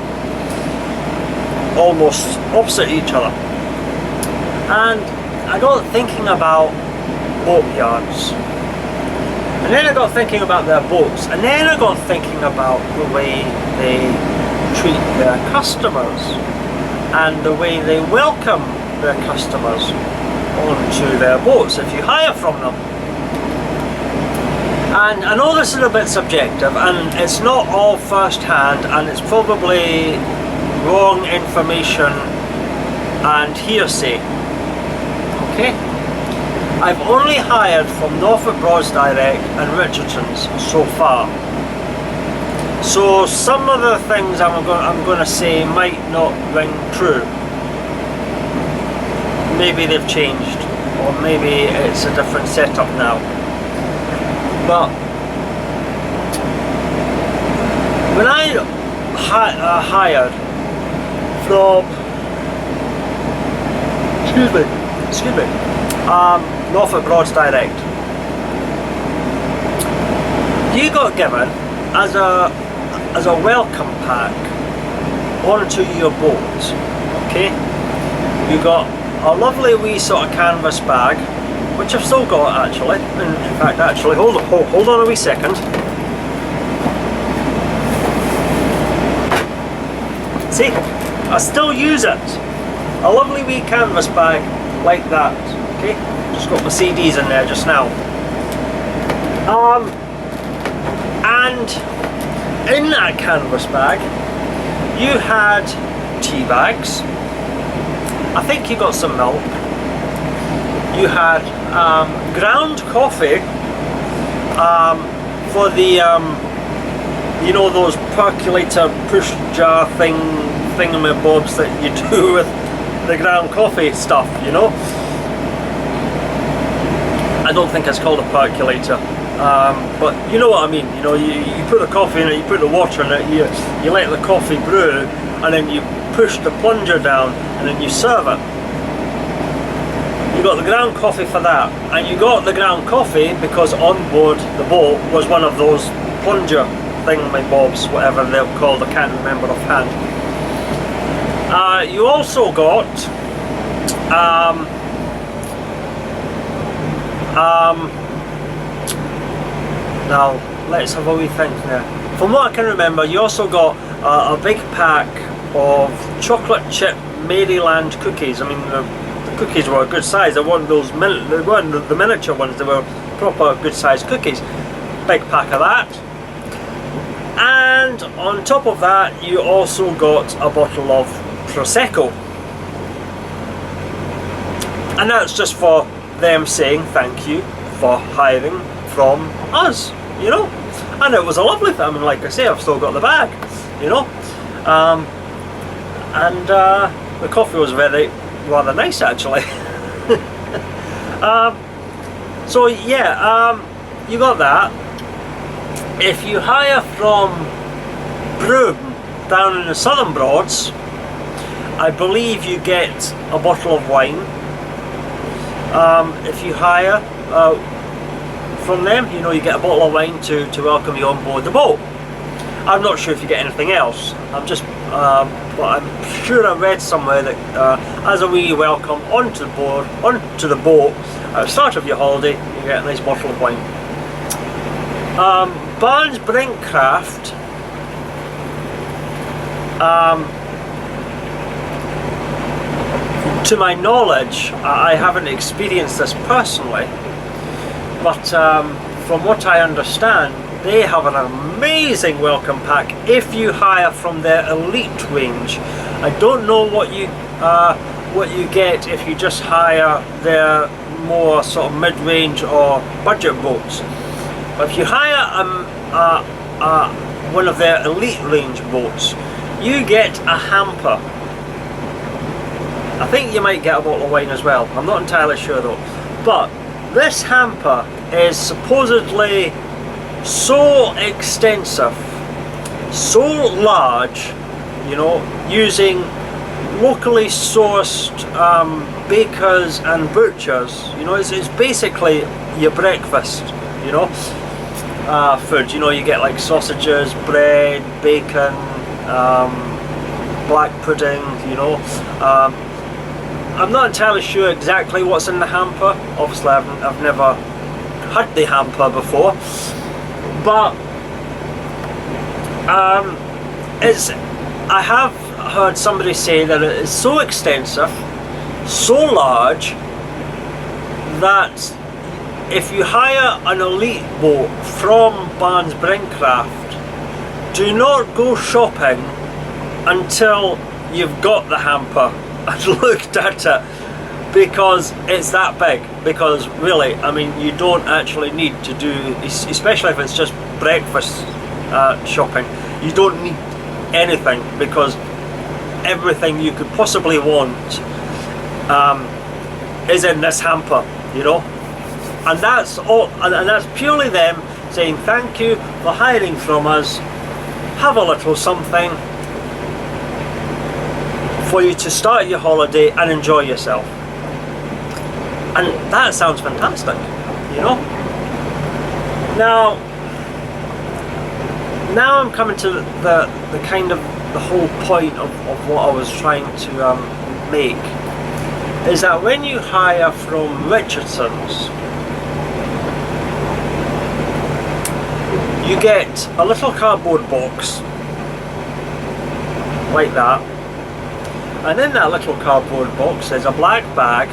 almost opposite each other. And I got thinking about boatyards. And then I got thinking about their boats, and then I got thinking about the way they treat their customers and the way they welcome their customers onto their boats if you hire from them. And I know this is a bit subjective, and it's not all first hand, and it's probably wrong information and hearsay. Okay? I've only hired from Norfolk Broads Direct and Richardson's so far, so some of the things I'm going to say might not ring true. Maybe they've changed, or maybe it's a different setup now. But when I hired from excuse me, Norfolk Broads Direct, you got given as a welcome pack onto your boat. Okay, you got a lovely wee sort of canvas bag, which I've still got actually. In fact, actually, hold on a wee second. See, I still use it. A lovely wee canvas bag like that. Okay, just got my CDs in there just now. And in that canvas bag you had tea bags. I think you got some milk. You had ground coffee for the you know, those percolator push jar thingamabobs that you do with the ground coffee stuff, you know. I don't think it's called a percolator, but you know what I mean. You know, you put the coffee in it, you put the water in it, you let the coffee brew, and then you push the plunger down, and then you serve it. You got the ground coffee for that, and you got the ground coffee because on board the boat was one of those plunger thingamabobs, whatever they're called, I can't remember offhand. You also got now let's have a wee think there. From what I can remember, you also got a big pack of chocolate chip Maryland cookies. I mean, the cookies were a good size. They weren't those they weren't the miniature ones. They were proper good sized cookies. Big pack of that. And on top of that, you also got a bottle of Prosecco. And that's just for them saying thank you for hiring from us, you know. And it was a lovely thing. I mean, like I say, I've still got the bag, you know. And the coffee was rather nice actually. So yeah, you got that. If you hire from Broome down in the Southern Broads, I believe you get a bottle of wine. If you hire from them, you know, you get a bottle of wine to welcome you on board the boat. I'm not sure if you get anything else. But I'm sure I read somewhere that as a wee welcome onto the boat, at the start of your holiday, you get a nice bottle of wine. Barnes Brinkcraft. To my knowledge, I haven't experienced this personally, but from what I understand, they have an amazing welcome pack if you hire from their elite range. I don't know what you get if you just hire their more sort of mid-range or budget boats. But if you hire one of their elite range boats, you get a hamper. I think you might get a bottle of wine as well. I'm not entirely sure though. But this hamper is supposedly so extensive, so large, you know, using locally sourced bakers and butchers. You know, it's basically your breakfast, you know, food. You know, you get like sausages, bread, bacon, black pudding, you know. I'm not entirely sure exactly what's in the hamper. Obviously I've never had the hamper before, but I have heard somebody say that it is so extensive, so large, that if you hire an elite boat from Barnes Brinkcraft, do not go shopping until you've got the hamper and looked at it, because it's that big. Because really, I mean, you don't actually need to do, especially if it's just breakfast shopping, you don't need anything, because everything you could possibly want is in this hamper, you know. And that's all, and that's purely them saying thank you for hiring from us, have a little something for you to start your holiday and enjoy yourself. And that sounds fantastic, you know. Now I'm coming to the kind of the whole point of what I was trying to make, is that when you hire from Richardson's, you get a little cardboard box like that, and in that little cardboard box there's a black bag,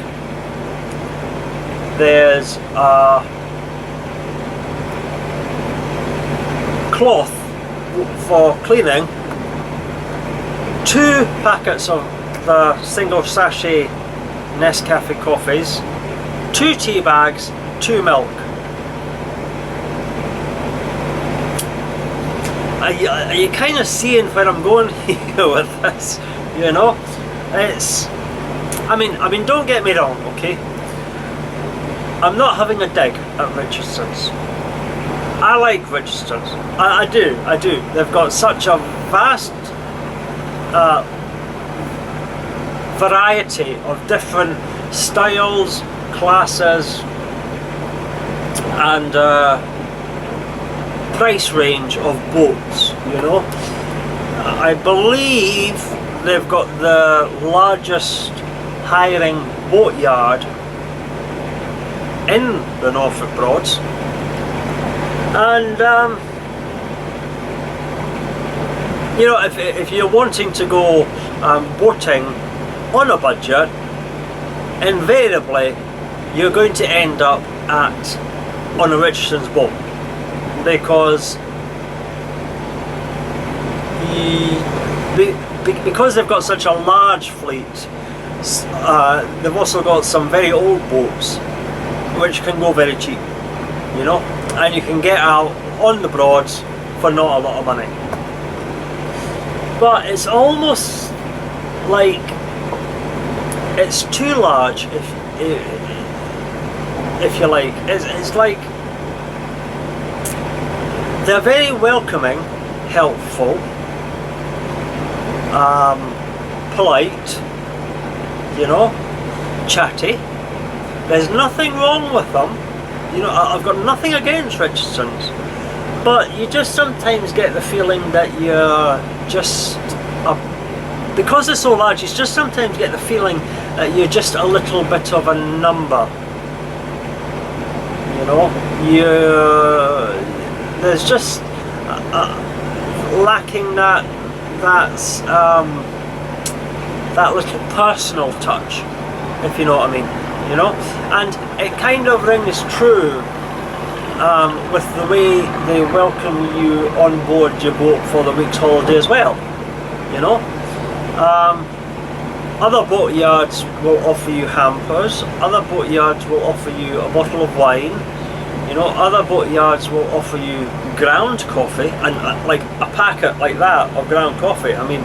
there's a cloth for cleaning, 2 packets of the single sachet Nescafe coffees, 2 tea bags, 2 milk. Are you kind of seeing where I'm going here with this? You know, it's. I mean, don't get me wrong, okay? I'm not having a dig at Richardson's. I like Richardson's. I do. They've got such a vast variety of different styles, classes, and price range of boats, you know. I believe they've got the largest hiring boatyard in the Norfolk Broads, and you know, if you're wanting to go boating on a budget, invariably you're going to end up on a Richardson's boat, because they've got such a large fleet. They've also got some very old boats which can go very cheap, you know, and you can get out on the Broads for not a lot of money. But it's almost like it's too large, if you like. It's like they're very welcoming, helpful, polite, you know, chatty. There's nothing wrong with them, you know. I've got nothing against Richardson's, but you just sometimes get the feeling that you're just because it's so large, you just sometimes get the feeling that you're just a little bit of a number. You know, there's just lacking that little personal touch, if you know what I mean. You know, and it kind of rings true with the way they welcome you on board your boat for the week's holiday as well. You know, other boatyards will offer you hampers, other boatyards will offer you a bottle of wine, you know, other boatyards will offer you ground coffee, and like a packet like that of ground coffee. I mean,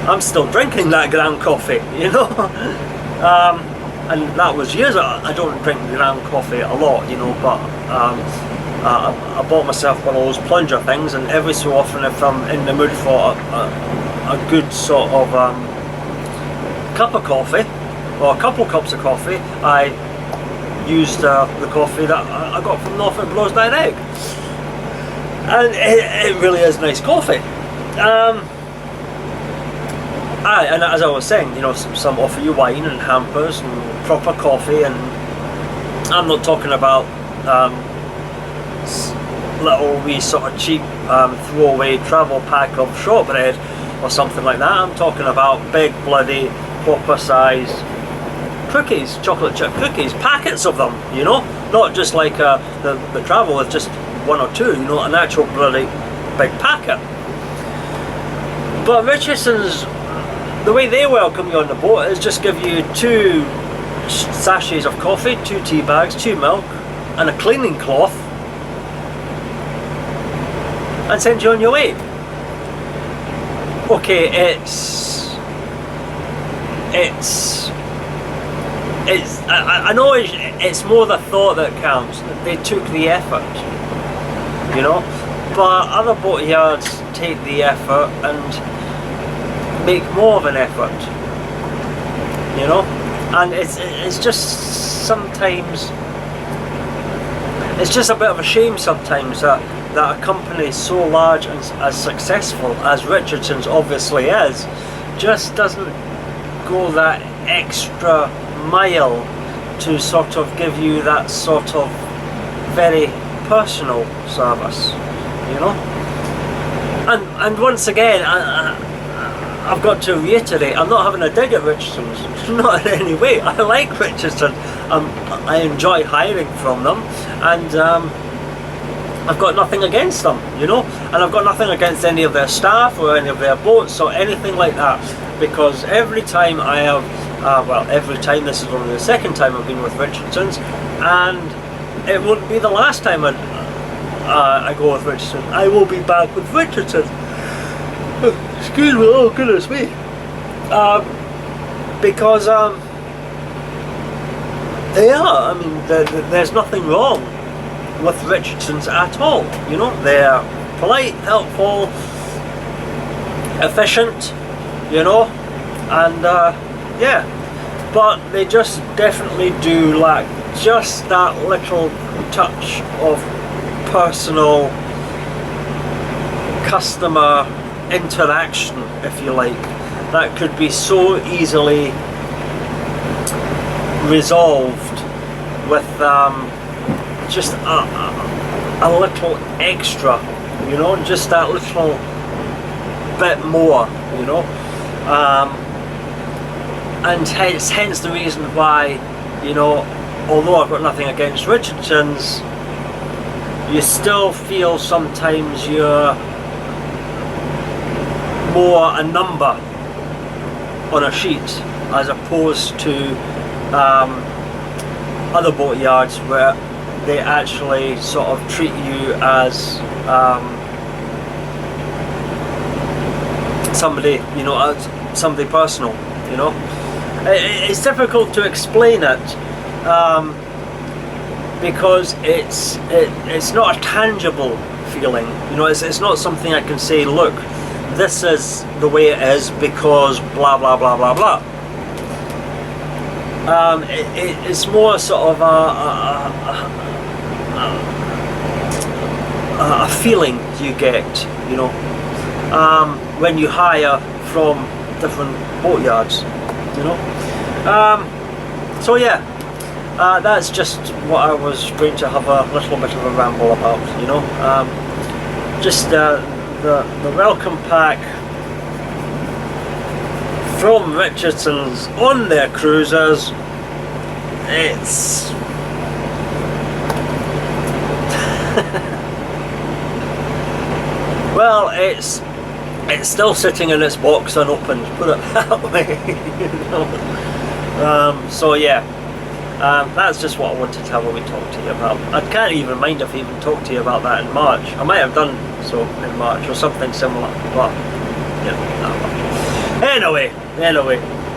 I'm still drinking that ground coffee, you know. And that was years ago. I don't drink ground coffee a lot, you know, but I bought myself one of those plunger things, and every so often, if I'm in the mood for a good sort of cup of coffee, or a couple of cups of coffee, I used the coffee that I got from Norfolk Blows Direct, and it really is nice coffee. And as I was saying, you know, some offer you wine and hampers and proper coffee, and I'm not talking about little wee sort of cheap throwaway travel pack of shortbread or something like that. I'm talking about big bloody proper size cookies, chocolate chip cookies, packets of them, you know, not just like the travel with just one or two, you know, an actual bloody big packet. But Richardson's, the way they welcome you on the boat is just give you 2 sachets of coffee, 2 tea bags, 2 milk, and a cleaning cloth, and send you on your way. Okay, I know it's more the thought that counts. They took the effort, you know, but other boatyards take the effort and make more of an effort, you know, and it's just sometimes, it's just a bit of a shame sometimes that a company so large and as successful as Richardson's obviously is, just doesn't go that extra mile to sort of give you that sort of very personal service, you know. And once again, I've got to reiterate, I'm not having a dig at Richardson's, not in any way. I like Richardson, I enjoy hiring from them, and I've got nothing against them, you know, and I've got nothing against any of their staff or any of their boats or anything like that, because every time I have, well, every time, this is only the second time I've been with Richardson's, and it wouldn't be the last time I go with Richardson. I will be back with Richardson. Excuse me, oh goodness me. Because they are, I mean, there's nothing wrong with Richardson's at all, you know. They're polite, helpful, efficient, you know, and yeah, but they just definitely do lack just that little touch of personal customer interaction, if you like, that could be so easily resolved with just a little extra, you know, just that little bit more, you know, and hence the reason why, you know, although I've got nothing against Richardson's, you still feel sometimes you're more a number on a sheet as opposed to other boatyards where they actually sort of treat you as somebody, you know, as somebody personal, you know. It's difficult to explain it because it's not a tangible feeling, you know. It's not something I can say, look, this is the way it is because blah blah blah blah blah. It's more sort of a feeling you get, you know, when you hire from different boatyards, you know. So yeah, that's just what I was going to have a little bit of a ramble about, you know. Just the welcome pack from Richardson's on their cruisers. It's well, it's still sitting in its box unopened, put it that way. You know? So yeah, that's just what I wanted to have a wee talk to you about. I can't even mind if I even talked to you about that in March. I might have done so in March or something similar, but yeah, anyway,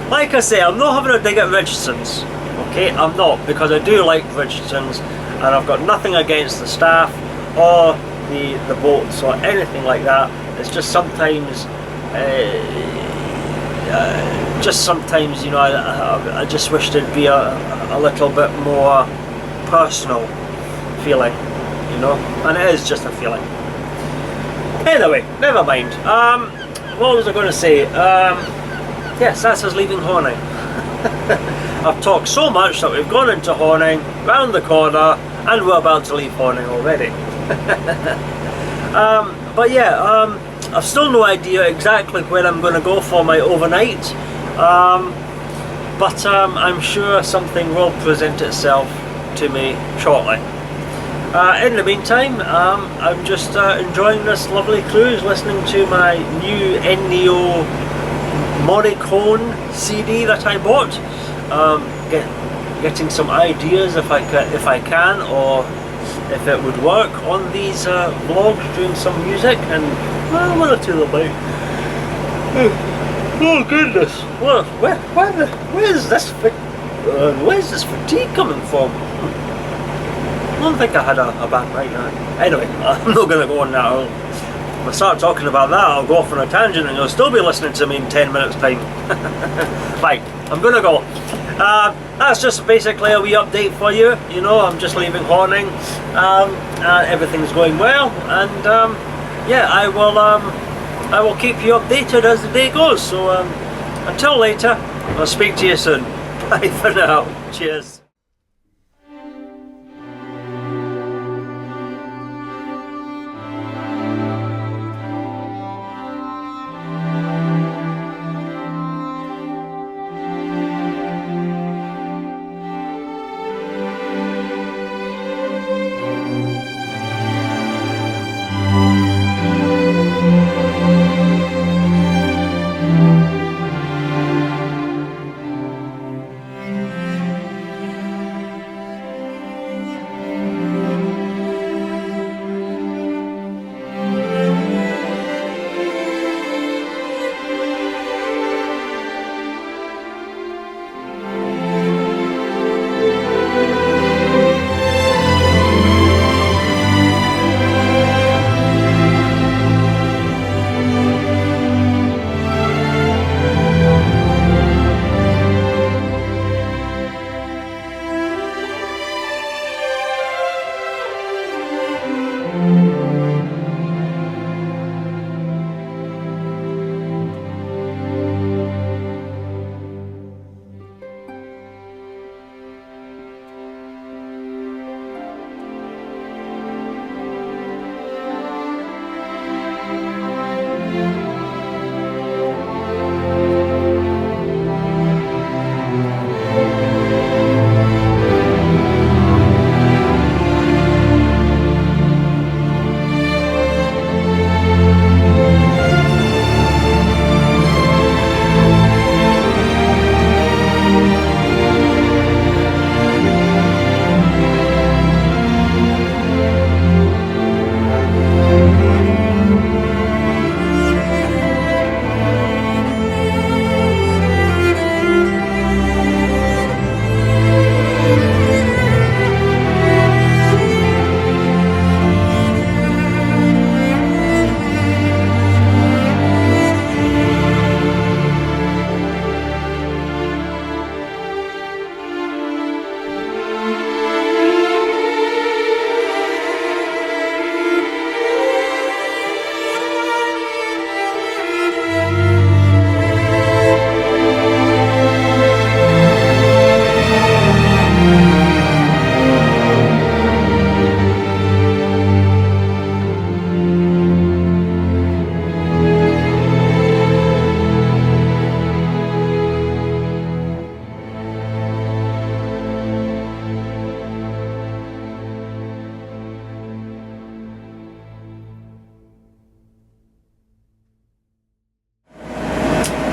like I say, I'm not having a dig at Richardson's. Okay, I'm not, because I do like Richardson's, and I've got nothing against the staff or the boats or anything like that. It's just sometimes, you know, I just wish there'd be a little bit more personal feeling, you know, and it is just a feeling. Anyway, never mind. What was I going to say? Yes, that's us leaving Horning. I've talked so much that we've gone into Horning, round the corner, and we're about to leave Horning already. But yeah, I've still no idea exactly where I'm going to go for my overnight, but I'm sure something will present itself to me shortly. In the meantime, I'm just enjoying this lovely cruise, listening to my new Ennio Morricone CD that I bought, getting some ideas if I can, or if it would work on these vlogs, doing some music and one or two of them. Oh goodness! Where's this fatigue coming from? I don't think I had a bad night now. Anyway, I'm not going to go on that. If I start talking about that, I'll go off on a tangent and you'll still be listening to me in 10 minutes time. Right, I'm going to go. That's just basically a wee update for you. You know, I'm just leaving Horning. Everything's going well, and yeah, I will keep you updated as the day goes. So until later, I'll speak to you soon. Bye for now. Cheers.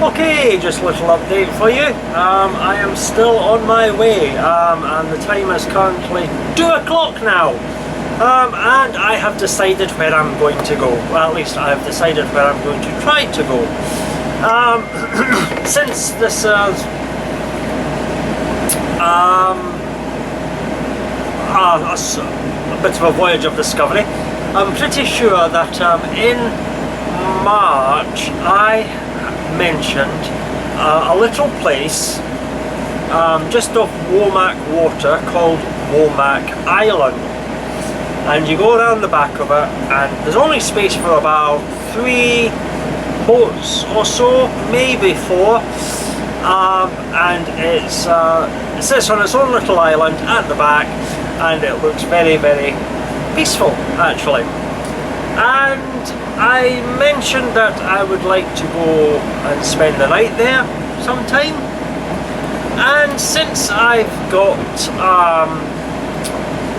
Okay, just a little update for you. I am still on my way, and the time is currently 2 o'clock now. And I have decided where I'm going to go. Well, at least I have decided where I'm going to try to go. Since this is a bit of a voyage of discovery, I'm pretty sure that in March I mentioned a little place just off Womack Water called Womack Island, and you go around the back of it and there's only space for about 3 boats or so, maybe 4, and it sits on its own little island at the back, and it looks very, very peaceful actually. And I mentioned that I would like to go and spend the night there sometime, and since I've got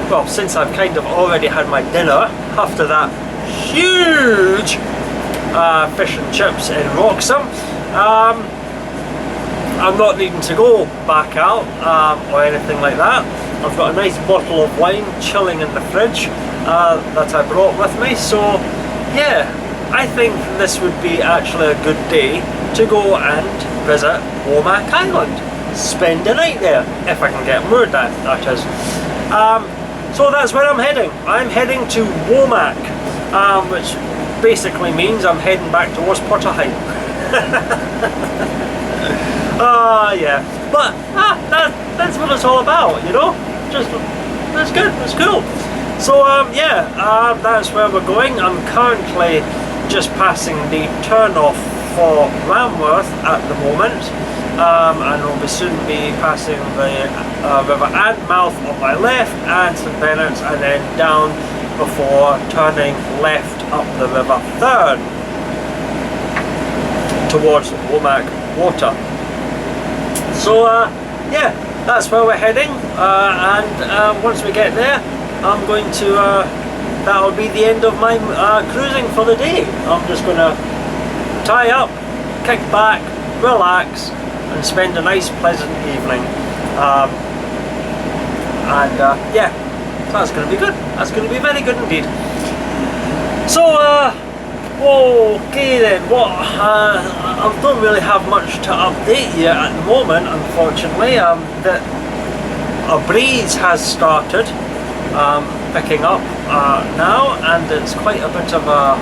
well, since I've kind of already had my dinner after that huge fish and chips in Wroxham, I'm not needing to go back out or anything like that. I've got a nice bottle of wine chilling in the fridge that I brought with me, so yeah, I think this would be actually a good day to go and visit Womack Island. Spend the night there, if I can get moored, that is. So that's where I'm heading. I'm heading to Womack, which basically means I'm heading back towards Porterheim. Yeah, but that's what it's all about, you know. Just that's good, that's cool. So yeah, that's where we're going. I'm currently just passing the turn-off for Ranworth at the moment, and we'll soon be passing the River Admiral on my left and St Bennet's, and then down before turning left up the River Thurne towards Womack Water. So yeah, that's where we're heading, and once we get there, I'm going to, that'll be the end of my cruising for the day. I'm just going to tie up, kick back, relax, and spend a nice pleasant evening. Yeah, that's going to be good. That's going to be very good indeed. So okay then, I don't really have much to update you at the moment, unfortunately. That a breeze has started picking up now, and it's quite a bit of a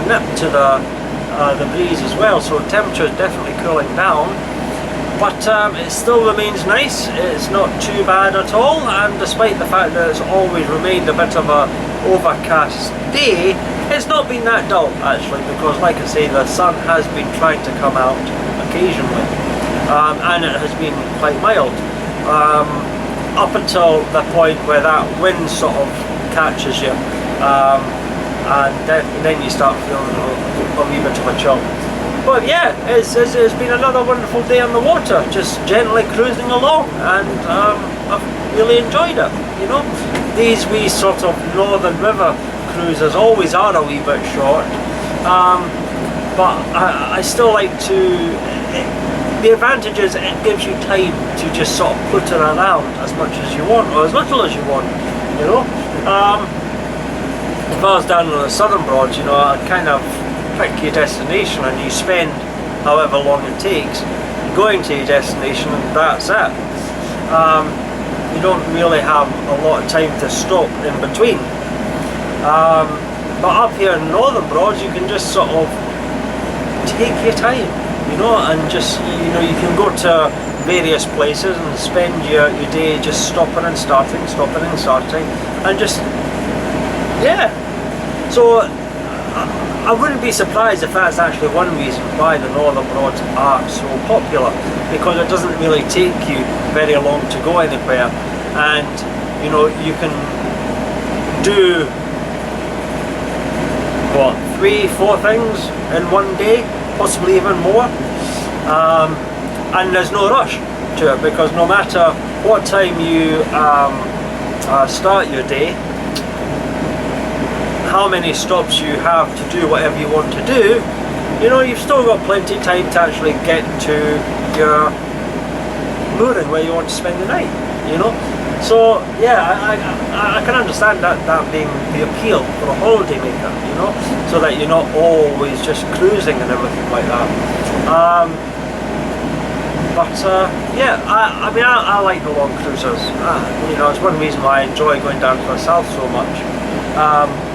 nip to the breeze as well, so the temperature is definitely cooling down, but it still remains nice. It's not too bad at all, and despite the fact that it's always remained a bit of a overcast day, it's not been that dull actually, because like I say, the sun has been trying to come out occasionally, and it has been quite mild. Up until the point where that wind sort of catches you, and then you start feeling a wee bit of a chill. But yeah, it's been another wonderful day on the water, just gently cruising along, and I've really enjoyed it. You know, these wee sort of northern river cruises always are a wee bit short, but I still like to. The advantage is it gives you time to just sort of putter around as much as you want, or as little as you want, you know. If I was down on the southern broads, you know, I'd kind of pick your destination and you spend however long it takes going to your destination, and that's it. You don't really have a lot of time to stop in between. But up here in northern broads, you can just sort of take your time, you know, and just, you know, you can go to various places and spend your day just stopping and starting, and just, yeah. So I wouldn't be surprised if that's actually one reason why the northern broads are so popular, because it doesn't really take you very long to go anywhere, and you know, you can do what, 3-4 things in one day, possibly even more, and there's no rush to it, because no matter what time you start your day, how many stops you have to do whatever you want to do, you know, you've still got plenty of time to actually get to your mooring where you want to spend the night, you know. So yeah, I can understand that being the appeal for a holiday maker, you know, so that you're not always just cruising and everything like that. Yeah, I mean, I like the long cruises. You know, it's one reason why I enjoy going down to the south so much.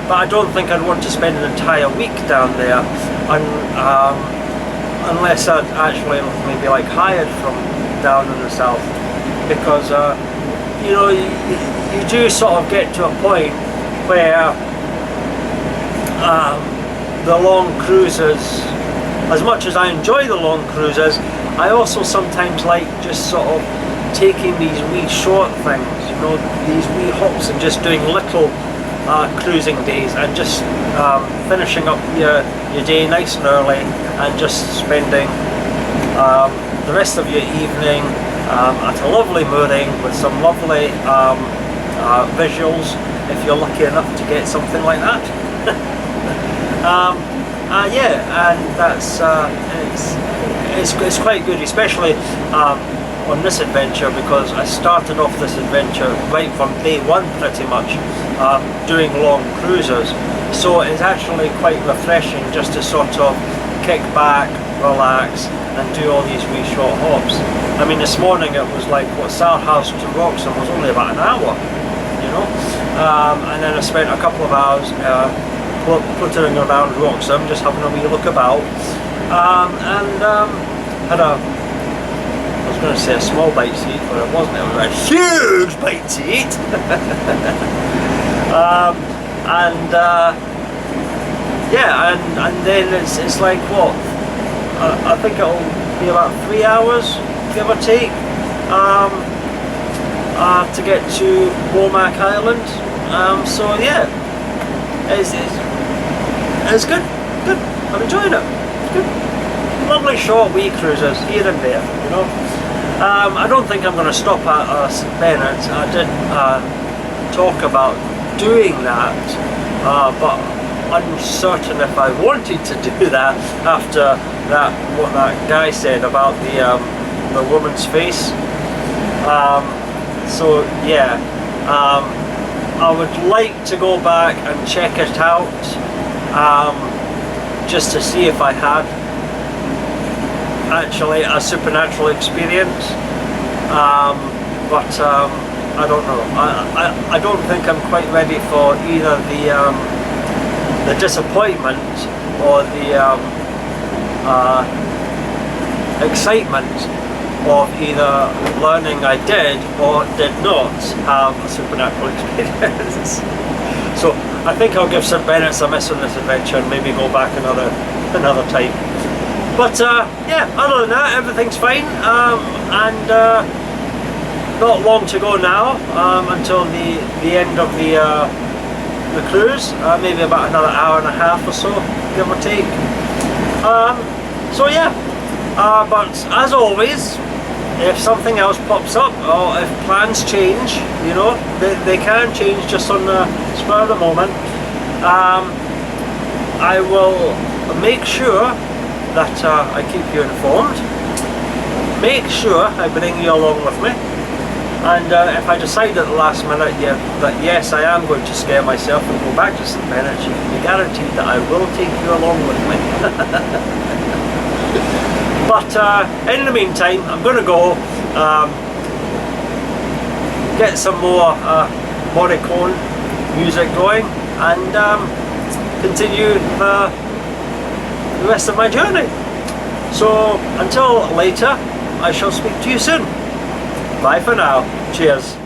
But I don't think I'd want to spend an entire week down there, unless I'd actually maybe like hired from down in the south, because you know, you do sort of get to a point where the long cruises, as much as I enjoy the long cruises, I also sometimes like just sort of taking these wee short things, you know, these wee hops, and just doing little cruising days, and just finishing up your day nice and early, and just spending the rest of your evening at a lovely mooring with some lovely visuals, if you're lucky enough to get something like that. Yeah, and that's it's quite good, especially on this adventure, because I started off this adventure right from day one pretty much, doing long cruises. So it's actually quite refreshing just to sort of kick back, relax, and do all these wee short hops. I mean, this morning it was like, what, Salhouse to Wroxham was only about an hour, you know, and then I spent a couple of hours fluttering around Wroxham, just having a wee look about, and had I was going to say a small bite to eat, but it wasn't. It was a huge bite to eat. Yeah, and then it's like, what, I think it'll be about 3 hours, give or take, to get to Womack Island. So yeah, it's good. I'm enjoying it. It's good. Lovely short wee cruises here and there, you know. I don't think I'm going to stop at St Bennet's. I did talk about doing that, but uncertain if I wanted to do that after what that guy said about the woman's face. So yeah, I would like to go back and check it out, just to see if I had actually a supernatural experience, but I don't know. I don't think I'm quite ready for either the disappointment or the excitement of either learning I did or did not have a supernatural experience. So I think I'll give St Bennet's a miss on this adventure and maybe go back another time. But yeah, other than that, everything's fine, and not long to go now until the end of the cruise, maybe about another hour and a half or so, give or take. So yeah, but as always, if something else pops up, or if plans change, you know, they can change just on the spur of the moment, I will make sure that I keep you informed, make sure I bring you along with me, and if I decide at the last minute that yes, I am going to scare myself and go back to St Bennet's, you can be guaranteed that I will take you along with me. But in the meantime, I'm going to go get some more Morricone music going, and continue the rest of my journey. So until later, I shall speak to you soon. Bye for now. Cheers.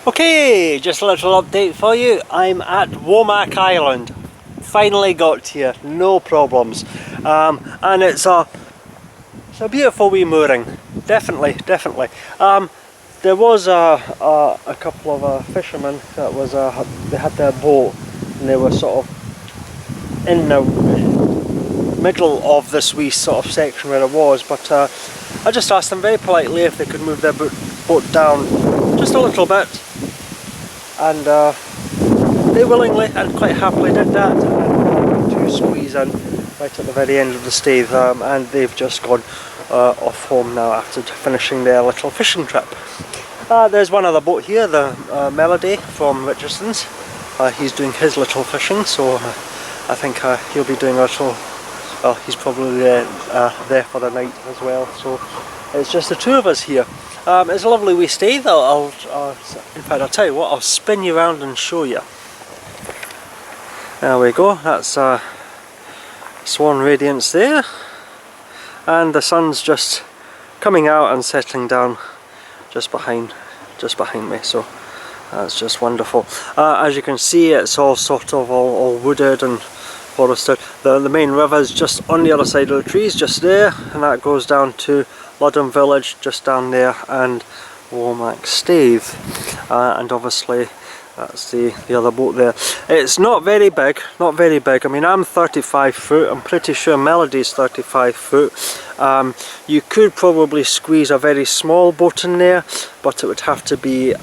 Okay, just a little update for you. I'm at Womack Island. Finally got here, no problems. And it's a beautiful wee mooring. Definitely. There was a couple of fishermen that was they had their boat and they were sort of in the middle of this wee sort of section where it was, but I just asked them very politely if they could move their boat down just a little bit, and they willingly and quite happily did that, and to squeeze in right at the very end of the stave, and they've just gone off home now after finishing their little fishing trip. There's one other boat here, the Melody from Richardson's. He's doing his little fishing, so I think he'll be doing a little, well, he's probably there for the night as well, so it's just the two of us here. It's a lovely wee stave. In fact, I'll tell you what, I'll spin you around and show you. There we go, that's Swan Radiance there, and the sun's just coming out and settling down just behind me, so that's just wonderful. As you can see, it's all sort of all wooded and forested. The main river is just on the other side of the trees, just there, and that goes down to Ludham Village just down there, and Womack Stave, and obviously that's the other boat there. It's not very big. I mean, I'm 35 foot, I'm pretty sure Melody's 35 foot. You could probably squeeze a very small boat in there, but it would have to be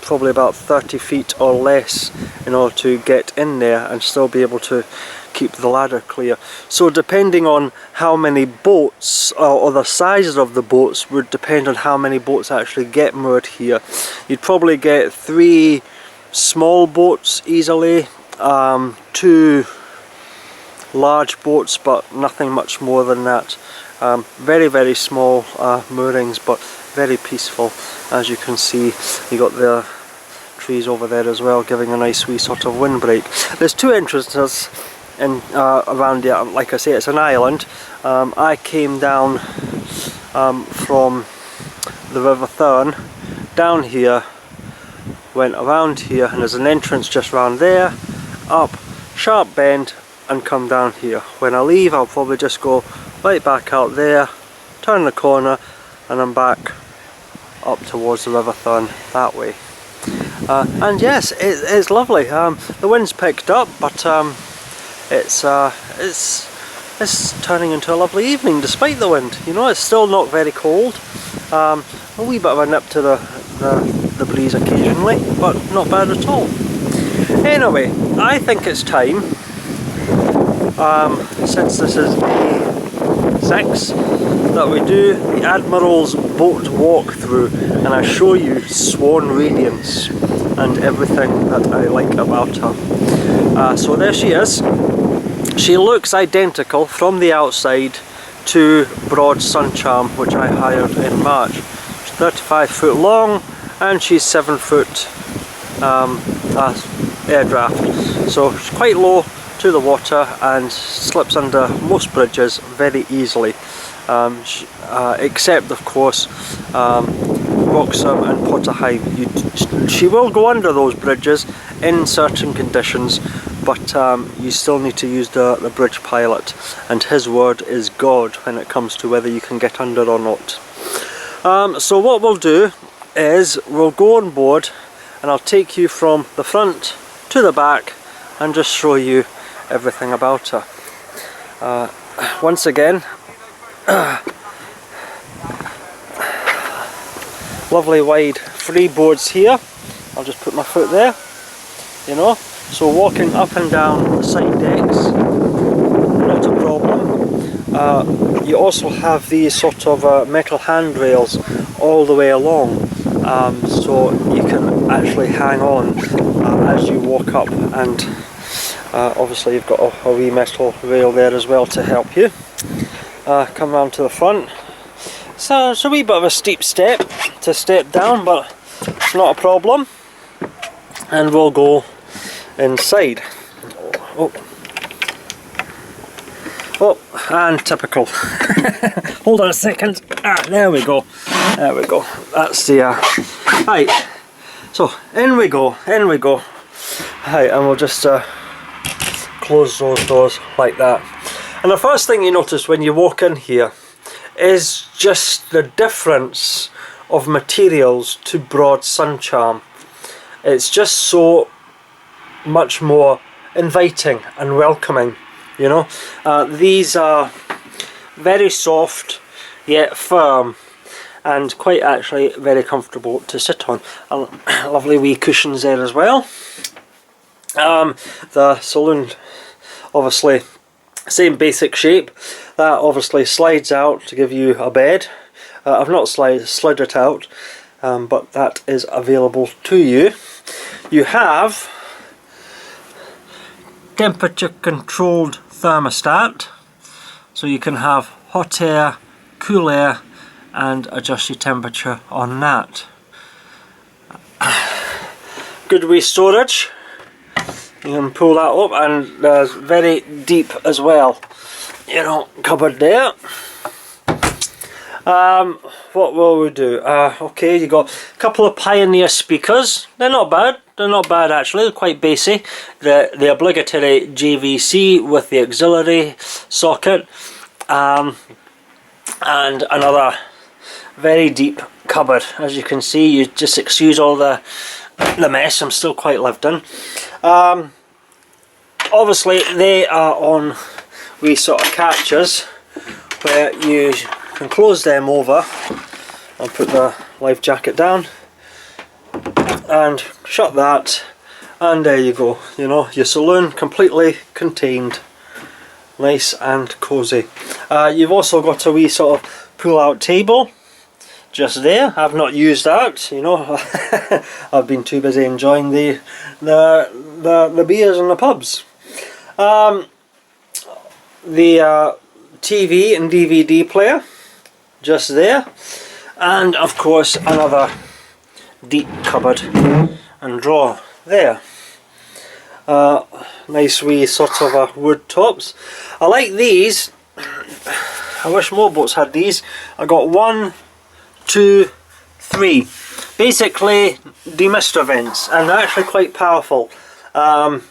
probably about 30 feet or less in order to get in there and still be able to keep the ladder clear. So depending on how many boats or the sizes of the boats would depend on how many boats actually get moored here. You'd probably get 3 small boats easily, 2 large boats, but nothing much more than that. Very small moorings, but very peaceful. As you can see, you got the trees over there as well, giving a nice wee sort of windbreak. There's 2 entrances in around here. Like I say, it's an island. I came down from the River Thurne down here, went around here, and there's an entrance just round there, up, sharp bend, and come down here. When I leave, I'll probably just go right back out there, turn the corner, and I'm back up towards the River Thurne that way. And yes, it's lovely. The wind's picked up, but it's turning into a lovely evening despite the wind. You know, it's still not very cold. A wee bit of a nip to the breeze occasionally, but not bad at all. Anyway, I think it's time, since this is day 6, that we do the Admiral's boat walkthrough, and I show you Swan Radiance and everything that I like about her. So there she is. She looks identical from the outside to Broad Suncharm, which I hired in March. She's 35 foot long and she's 7 foot air draft. So she's quite low to the water and slips under most bridges very easily, except of course Wroxham and Potterhithe. She will go under those bridges in certain conditions, but you still need to use the bridge pilot, and his word is God when it comes to whether you can get under or not. So what we'll do is we'll go on board and I'll take you from the front to the back and just show you everything about her. Once again, lovely wide freeboards here. I'll just put my foot there, you know, so walking up and down the side decks, not a problem. You also have these sort of metal handrails all the way along, so you can actually hang on as you walk up, and obviously you've got a wee metal rail there as well to help you. Come round to the front. So it's a wee bit of a steep step to step down, but it's not a problem. And we'll go inside. Oh, and typical. Hold on a second. There we go. There we go. That's the right. So in we go, in we go. Right, and we'll just close those doors like that. And the first thing you notice when you walk in here is just the difference of materials to Broad Sun Charm. It's just so much more inviting and welcoming, you know. These are very soft yet firm, and quite actually very comfortable to sit on. Lovely wee cushions there as well. The saloon, obviously same basic shape. That obviously slides out to give you a bed. I've not slid it out, but that is available to you. You have temperature controlled thermostat, so you can have hot air, cool air, and adjust your temperature on that. Good wee storage. You can pull that up, and there's very deep as well, you know, cupboard there. What will we do? Okay, you got a couple of Pioneer speakers. They're not bad. They're not bad actually. They're quite bassy. The obligatory JVC with the auxiliary socket, and another very deep cupboard. As you can see, you just excuse all the mess. I'm still quite lived in. Obviously, they are on wee sort of catches where you can close them over and put the life jacket down and shut that, and there you go, you know, your saloon completely contained, nice and cozy. You've also got a wee sort of pull out table just there. I've not used that, you know. I've been too busy enjoying the beers and the pubs. The TV and DVD player just there, and of course another deep cupboard and drawer there. Nice wee sort of wood tops. I like these. I wish more boats had these. I got 1, 2, 3. Basically demister vents, and they're actually quite powerful. And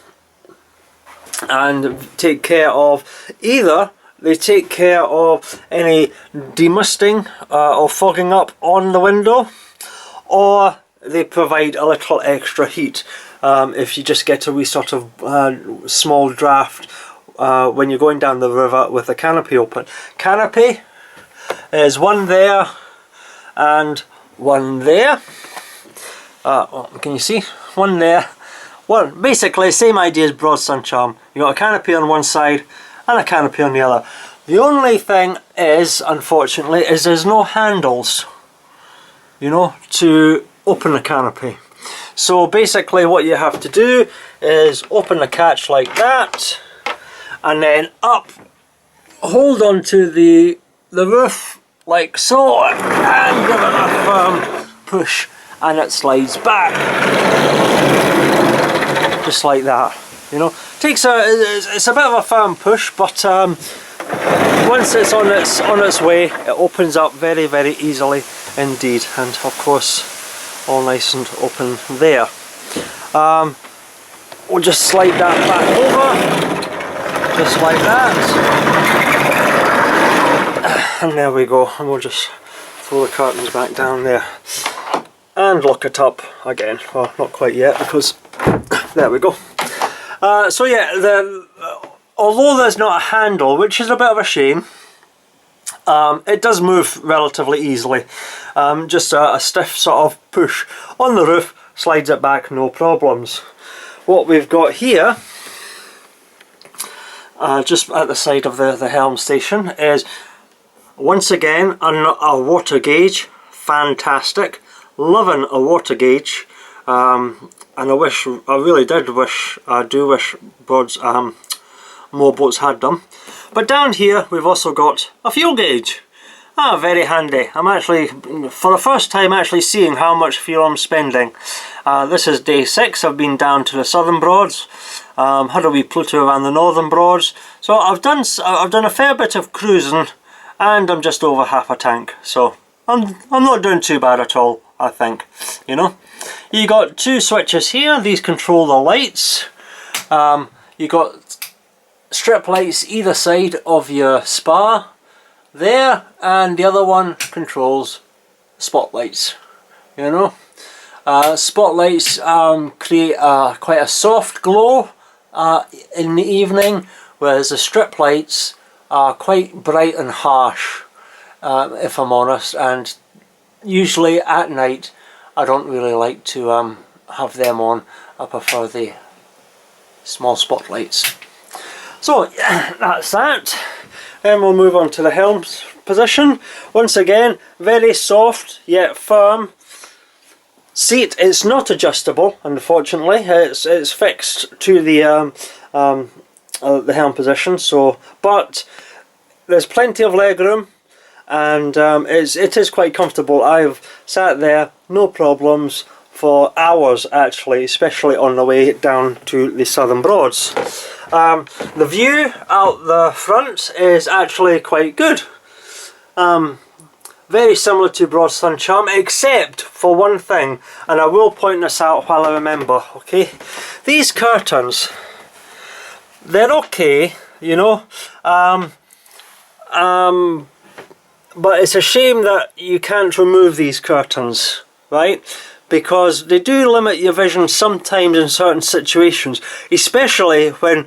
take care of they take care of any demisting or fogging up on the window, or they provide a little extra heat if you just get a wee sort of small draft when you're going down the river with the canopy open. Canopy is one there and one there. Can you see? One there. Well, basically same idea as Broad Sun Charm. You've got a canopy on one side and a canopy on the other. The only thing is, unfortunately, is there's no handles, you know, to open the canopy. So basically what you have to do is open the catch like that, and then up, hold on to the roof like so, and give it a firm push, and it slides back. Just like that, you know. It's a bit of a firm push, but once it's on its way, it opens up very, very easily indeed, and of course all nice and open there. We'll just slide that back over, just like that, and there we go. And we'll just throw the curtains back down there and lock it up again. Well, not quite yet, because there we go. So yeah, although there's not a handle, which is a bit of a shame, it does move relatively easily. Just a stiff sort of push on the roof slides it back, no problems. What we've got here, just at the side of the helm station, is once again a water gauge. Fantastic, loving a water gauge. And I really do wish Broad's more boats had them. But down here we've also got a fuel gauge. Very handy. I'm actually, for the first time, actually seeing how much fuel I'm spending. This is day 6. I've been down to the southern Broads, had a wee Pluto around the northern Broads. So I've done a fair bit of cruising, and I'm just over half a tank. So I'm not doing too bad at all. I think. You know, you got two switches here. These control the lights. You got strip lights either side of your spar there, and the other one controls spotlights. You know, spotlights create quite a soft glow in the evening, whereas the strip lights are quite bright and harsh, if I'm honest, and usually at night I don't really like to have them on. I prefer the small spotlights. So that's that. Then we'll move on to the helm's position. Once again, very soft yet firm seat. It's not adjustable, unfortunately. It's fixed to the helm position. So, but there's plenty of leg room, and it is quite comfortable. I've sat there, no problems, for hours actually, especially on the way down to the Southern Broads. The view out the front is actually quite good. Very similar to Broad Suncharm, except for one thing, and I will point this out while I remember, okay? These curtains, they're okay, you know, but it's a shame that you can't remove these curtains, right? Because they do limit your vision sometimes in certain situations, especially when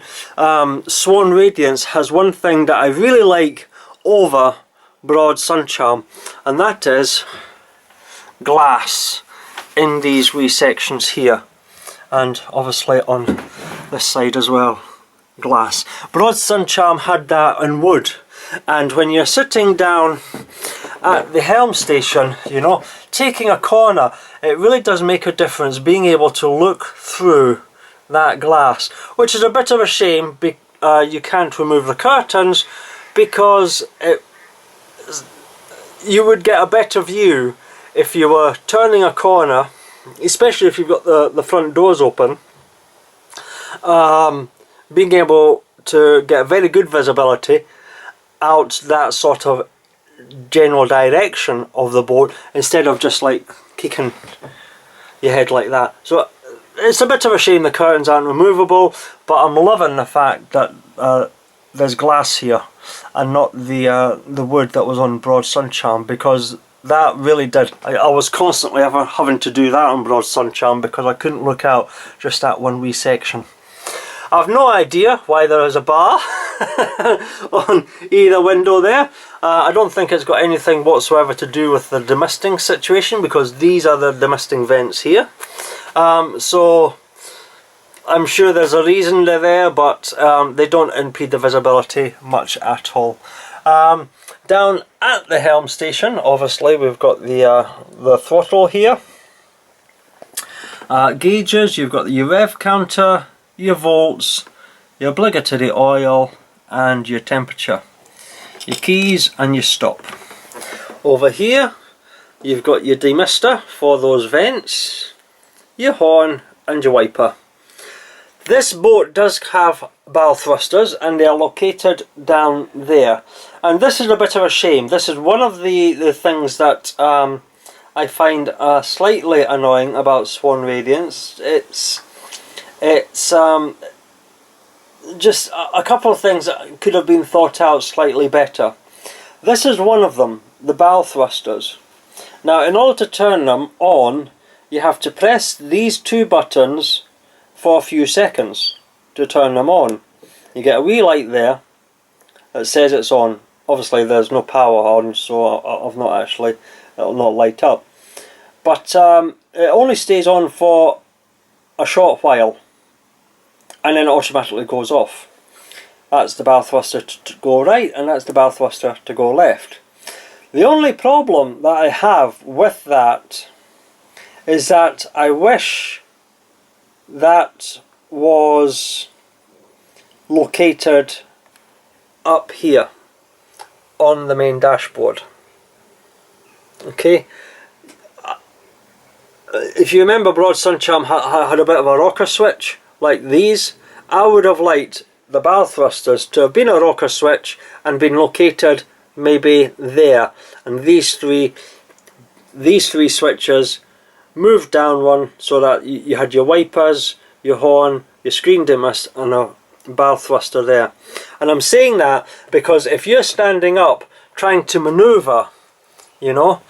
Swan Radiance has one thing that I really like over Broad Suncharm, and that is glass in these wee sections here, and obviously on this side as well, glass. Broad Suncharm had that in wood, and when you're sitting down at the helm station, you know, taking a corner, it really does make a difference being able to look through that glass, which is a bit of a shame. You can't remove the curtains, because you would get a better view if you were turning a corner, especially if you've got the front doors open, being able to get very good visibility out that sort of general direction of the boat, instead of just like kicking your head like that. So it's a bit of a shame the curtains aren't removable, but I'm loving the fact that there's glass here and not the wood that was on Broad Suncharm, because that really did. I was constantly having to do that on Broad Suncharm because I couldn't look out just that one wee section. I've no idea why there is a bar on either window there. I don't think it's got anything whatsoever to do with the demisting situation, because these are the demisting vents here. So I'm sure there's a reason they're there, but they don't impede the visibility much at all. Down at the helm station, obviously we've got the throttle here. Gauges, you've got your rev counter, your volts, your obligatory oil, and your temperature, your keys and your stop. Over here you've got your demister for those vents, your horn and your wiper. This boat does have bow thrusters, and they are located down there, and this is a bit of a shame. This is one of the things that I find slightly annoying about Swan Radiance. It's just a couple of things that could have been thought out slightly better. This is one of them, the bow thrusters. Now, in order to turn them on, you have to press these two buttons for a few seconds to turn them on. You get a wee light there that says it's on. Obviously there's no power on, so I've not actually, it'll not light up. But it only stays on for a short while, and then it automatically goes off. That's the bow thruster to go right, and that's the bow thruster to go left. The only problem that I have with that is that I wish that was located up here on the main dashboard. Okay, if you remember, Broad Suncharm had a bit of a rocker switch like these. I would have liked the bow thrusters to have been a rocker switch and been located maybe there, and these three switches moved down one so that you had your wipers, your horn, your screen dimmers and a bow thruster there. And I'm saying that because if you're standing up trying to manoeuvre, you know,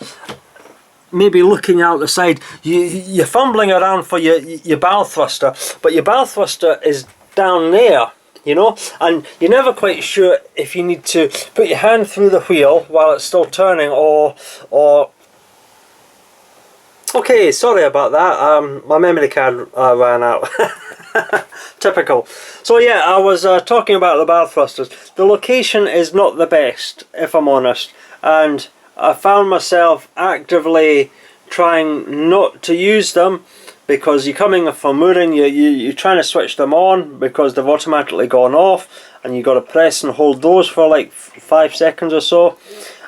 maybe looking out the side, you're fumbling around for your bow thruster, but your bow thruster is down there, you know, and you're never quite sure if you need to put your hand through the wheel while it's still turning or okay, sorry about that, my memory card ran out. Typical. So yeah, I was talking about the bow thrusters. The location is not the best, if I'm honest, and I found myself actively trying not to use them because you're coming from mooring, you're trying to switch them on because they've automatically gone off, and you've got to press and hold those for like 5 seconds or so,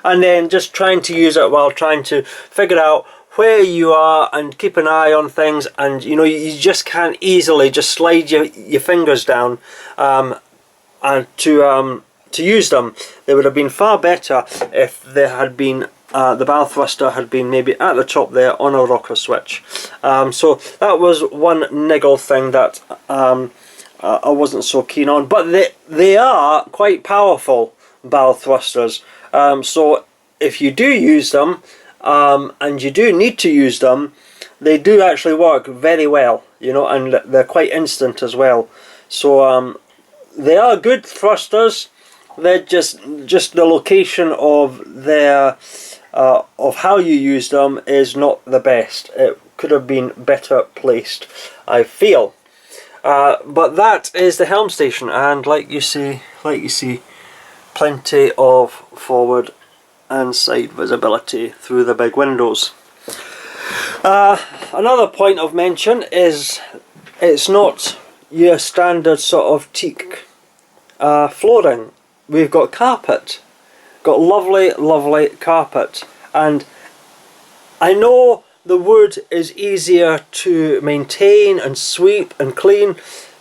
and then just trying to use it while trying to figure out where you are and keep an eye on things, and you know, you just can't easily just slide your fingers down and to use them. They would have been far better if they had been the bow thruster had been maybe at the top there on a rocker switch. So that was one niggle thing that I wasn't so keen on, but they are quite powerful bow thrusters. So if you do use them, and you do need to use them, they do actually work very well, you know, and they're quite instant as well. So they are good thrusters. They're just the location of their of how you use them is not the best. It could have been better placed, I feel. But that is the helm station, and like you see, plenty of forward and side visibility through the big windows. Another point of mention is it's not your standard sort of teak flooring. We've got carpet, got lovely carpet, and I know the wood is easier to maintain and sweep and clean,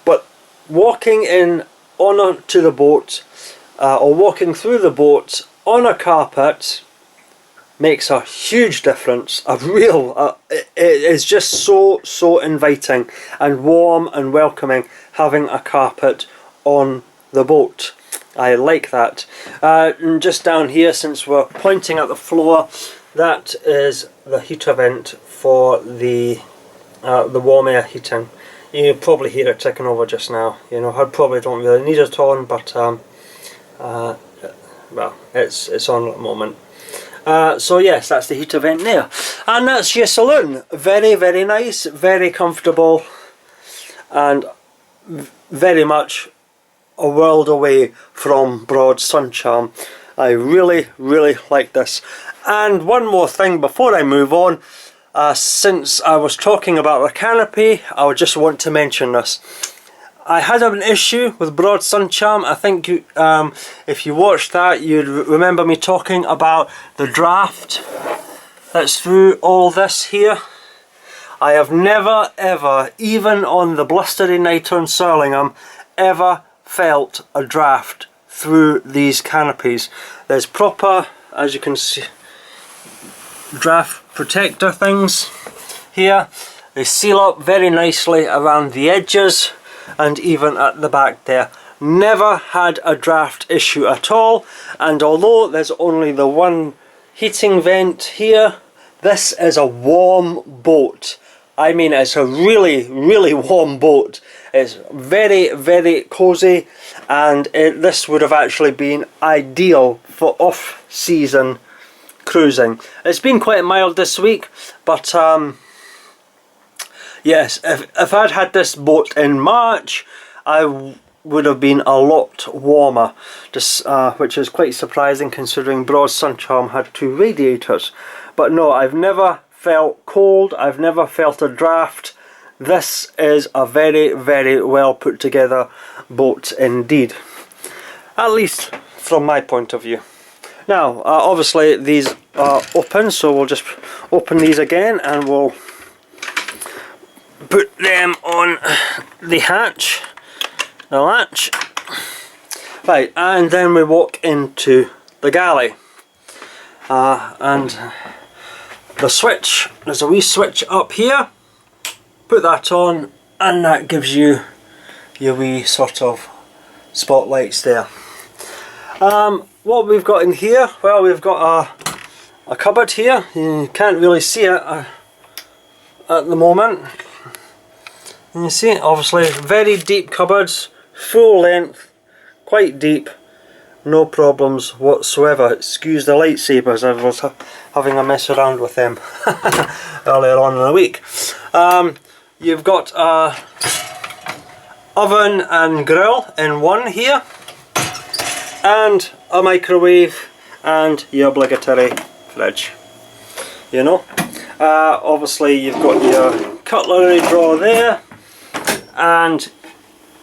but walking in onto the boat or walking through the boat on a carpet makes a huge difference. A real it is just so inviting and warm and welcoming having a carpet on the boat. I like that. And just down here, since we're pointing at the floor, that is the heater vent for the warm air heating. You probably hear it ticking over just now. You know, I probably don't really need it on, but well, it's on at the moment. So yes, that's the heater vent there, and that's your saloon. Very nice, very comfortable, and very much a world away from broad sun charm. I really like this. And one more thing before I move on, since I was talking about the canopy, I would just want to mention this. I had an issue with broad sun charm. I think you, if you watched that, you'd remember me talking about the draft that's through all this here. I have never ever, even on the blustery night on Surlingham, ever felt a draft through these canopies. There's proper, as you can see, draft protector things here. They seal up very nicely around the edges and even at the back there. Never had a draft issue at all, and although there's only the one heating vent here, this is a warm boat. I mean, it's a really warm boat. It's very cosy, and this would have actually been ideal for off-season cruising. It's been quite mild this week, but yes, if I'd had this boat in March, I would have been a lot warmer, just, which is quite surprising considering Broad Sun Charm had 2 radiators. But no, I've never felt cold, I've never felt a draft. This is a very well put together boat indeed, at least from my point of view. Now obviously these are open, so we'll just open these again and we'll put them on the hatch, the latch. Right, and then we walk into the galley, and the switch, there's a wee switch up here. Put that on and that gives you your wee sort of spotlights there. What we've got in here, well, we've got a cupboard here. You can't really see it at the moment. And you see, obviously, very deep cupboards, full length, quite deep, no problems whatsoever. Excuse the lightsabers, I was having a mess around with them earlier on in the week. You've got a oven and grill in one here, and a microwave, and your obligatory fridge. You know, obviously you've got your cutlery drawer there, and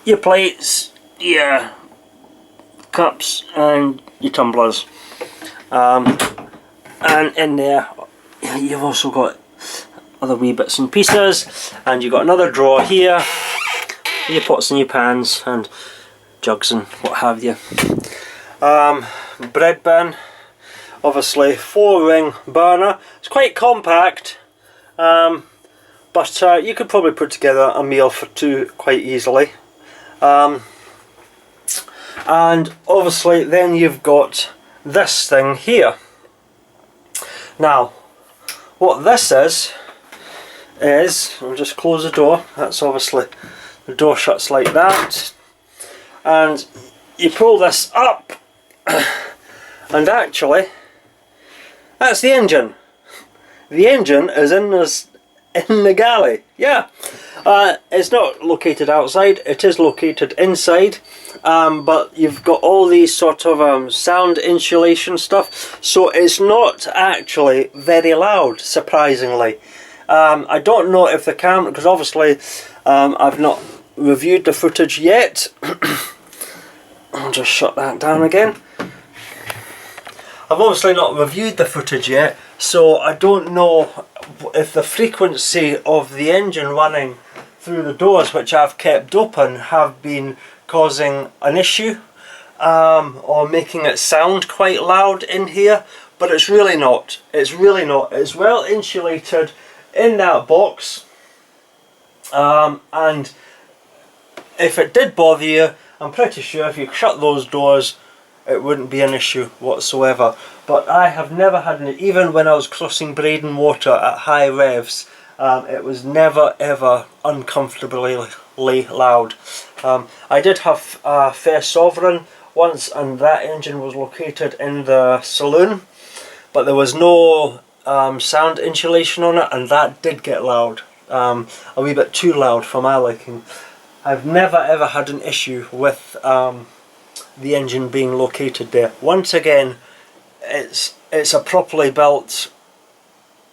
your plates, your cups and your tumblers, and in there you've also got other wee bits and pieces, and you've got another drawer here, your pots and your pans and jugs and what have you. Bread bin, obviously 4-ring burner. It's quite compact, but you could probably put together a meal for two quite easily. And obviously then you've got this thing here. Now what this is, I'll just close the door. That's obviously, the door shuts like that, and you pull this up and actually that's the engine. The engine is in the galley. Yeah, it's not located outside, it is located inside, but you've got all these sort of sound insulation stuff, so it's not actually very loud, surprisingly. I don't know if the camera, because obviously I've not reviewed the footage yet. I'll just shut that down again. I've obviously not reviewed the footage yet, so I don't know if the frequency of the engine running through the doors, which I've kept open, have been causing an issue or making it sound quite loud in here, but it's really not. It's really not. It's well insulated in that box, and if it did bother you, I'm pretty sure if you shut those doors it wouldn't be an issue whatsoever. But I have never had an, even when I was crossing Braden Water at high revs, it was never ever uncomfortably loud. I did have a Fair Sovereign once, and that engine was located in the saloon, but there was no sound insulation on it, and that did get loud, a wee bit too loud for my liking. I've never ever had an issue with the engine being located there. Once again, it's a properly built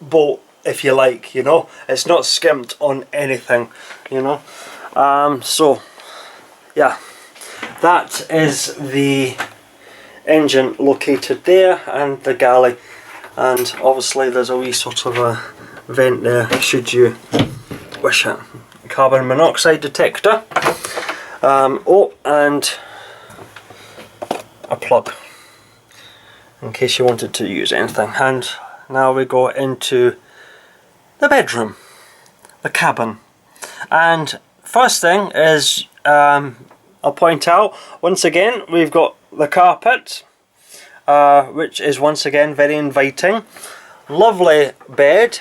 boat, if you like, you know. It's not skimped on anything, you know. So yeah, that is the engine located there, and the galley, and obviously there's a wee sort of a vent there should you wish it. Carbon monoxide detector, oh, and a plug in case you wanted to use anything. And now we go into the bedroom, the cabin, and first thing is I'll point out once again we've got the carpet, which is once again very inviting. Lovely bed.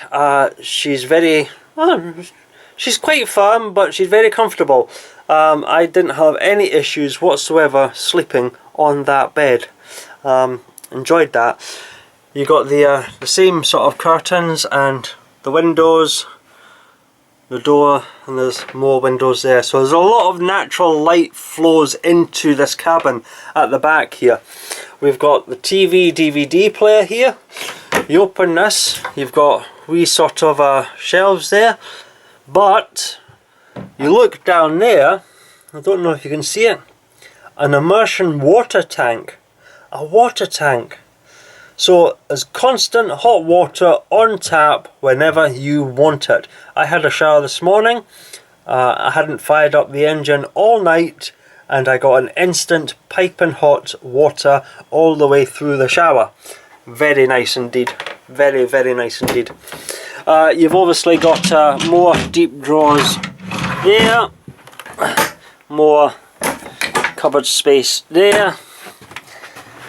She's very she's quite firm, but she's very comfortable. I didn't have any issues whatsoever sleeping on that bed. Enjoyed that. You got the same sort of curtains and the windows, the door, and there's more windows there. So there's a lot of natural light flows into this cabin at the back here. We've got the TV DVD player here. You open this, you've got wee sort of shelves there, but you look down there, I don't know if you can see it, an immersion water tank. A water tank. So there's constant hot water on tap whenever you want it. I had a shower this morning. I hadn't fired up the engine all night, and I got an instant piping hot water all the way through the shower. Very nice indeed. very, very nice indeed. You've obviously got more deep drawers there, more cupboard space there,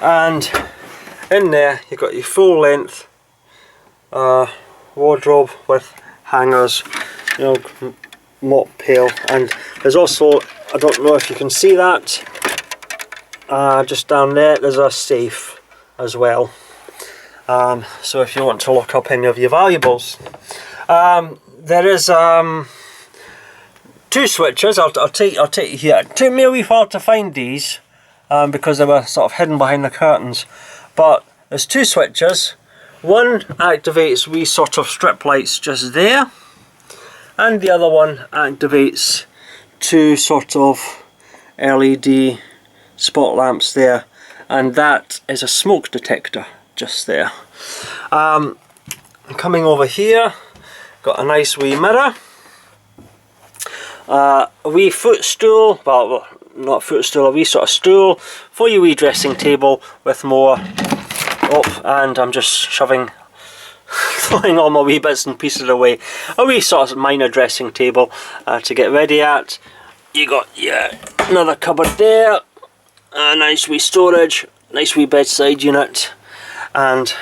and in there you've got your full length wardrobe with hangers, you know, mop pail, and there's also, I don't know if you can see that, just down there there's a safe as well. So if you want to lock up any of your valuables, there is 2 switches. I'll take you here. It took me a wee while to find these because they were sort of hidden behind the curtains. But there's 2 switches. One activates wee sort of strip lights just there, and the other one activates 2 sort of LED spot lamps there, and that is a smoke detector just there. Coming over here, got a nice wee mirror, a wee footstool, well not footstool, a wee sort of stool for your wee dressing table with more, and I'm just throwing all my wee bits and pieces away. A wee sort of minor dressing table to get ready at. You got another cupboard there, a nice wee storage, nice wee bedside unit, and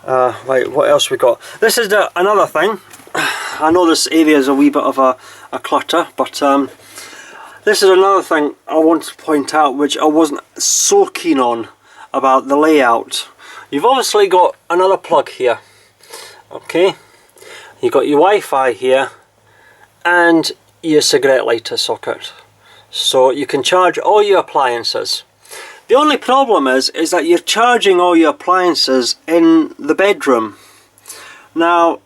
right, what else we got? This is another thing. I know this area is a wee bit of a clutter, but this is another thing I want to point out which I wasn't so keen on about the layout. You've obviously got another plug here, okay? You've got your Wi-Fi here and your cigarette lighter socket, so you can charge all your appliances. The only problem is that you're charging all your appliances in the bedroom. Now,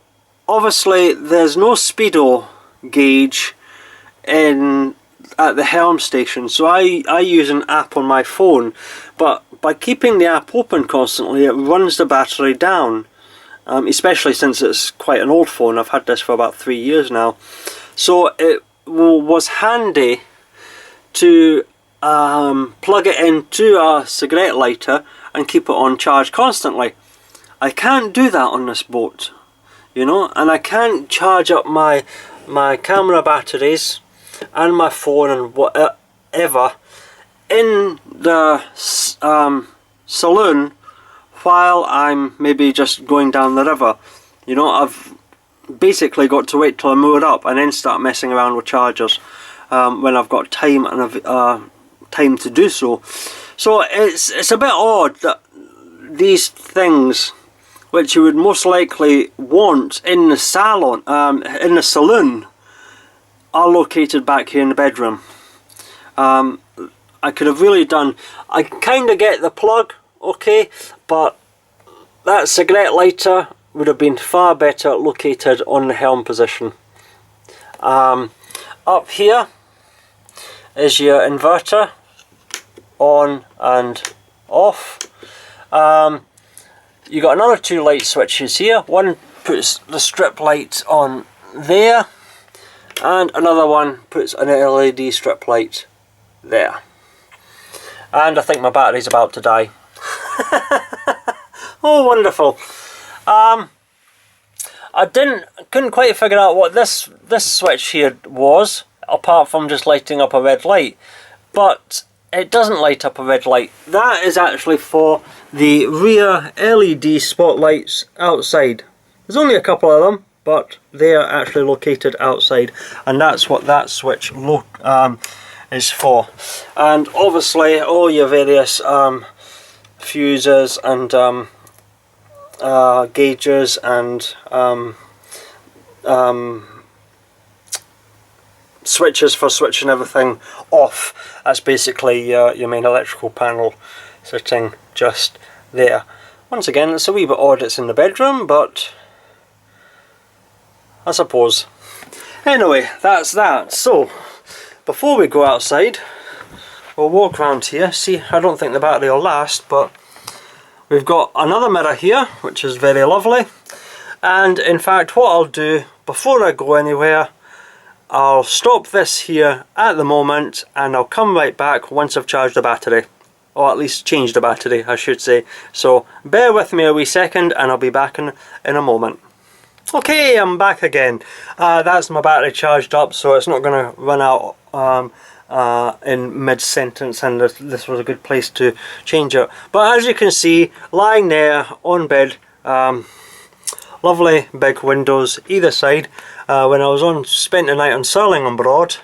obviously, there's no speedo gauge at the helm station, so I use an app on my phone. But by keeping the app open constantly, it runs the battery down. Especially since it's quite an old phone. I've had this for about 3 years now. So it was handy to plug it into a cigarette lighter and keep it on charge constantly. I can't do that on this boat, you know, and I can't charge up my camera batteries and my phone and whatever in the saloon while I'm maybe just going down the river. You know, I've basically got to wait till I moor up and then start messing around with chargers when I've got time and time to do so. So it's a bit odd that these things, which you would most likely want in the salon, in the saloon, are located back here in the bedroom. I could have really done. I kind of get the plug, okay, but that cigarette lighter would have been far better located on the helm position. Up here is your inverter, on and off. You got another 2 light switches here. One puts the strip light on there, and another one puts an LED strip light there. And I think my battery's about to die. Oh, wonderful. I couldn't quite figure out what this switch here was, apart from just lighting up a red light. But it doesn't light up a red light. That is actually for the rear LED spotlights outside. There's only a couple of them, but they are actually located outside, and that's what that switch is for. And obviously all your various fuses and gauges and switches for switching everything off. That's basically your main electrical panel sitting just there. Once again, it's a wee bit odd it's in the bedroom, but I suppose. Anyway, that's that. So, before we go outside, we'll walk around here. See, I don't think the battery will last, but we've got another mirror here, which is very lovely. And in fact, what I'll do, before I go anywhere, I'll stop this here at the moment, and I'll come right back once I've charged the battery. or at least changed the battery I should say. So bear with me a wee second and I'll be back in a moment. Okay, I'm back again. That's my battery charged up, so it's not going to run out in mid-sentence, and this was a good place to change it. But as you can see, lying there on bed, lovely big windows either side. When I was spent the night on sailing on board,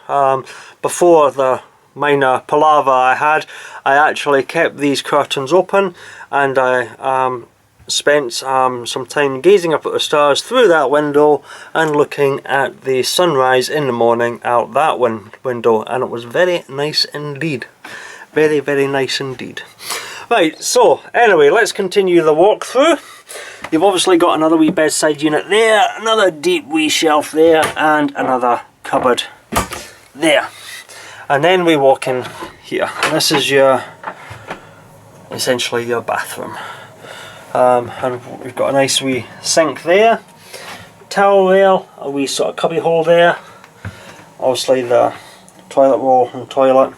before the minor palaver I had, I actually kept these curtains open, and I spent some time gazing up at the stars through that window and looking at the sunrise in the morning out that window, and it was very nice indeed. Very, very nice indeed. Right, so anyway, let's continue the walkthrough. You've obviously got another wee bedside unit there, another deep wee shelf there, and another cupboard there. And then we walk in here. This is essentially your bathroom. And we've got a nice wee sink there, towel rail, a wee sort of cubby hole there, obviously the toilet roll and toilet.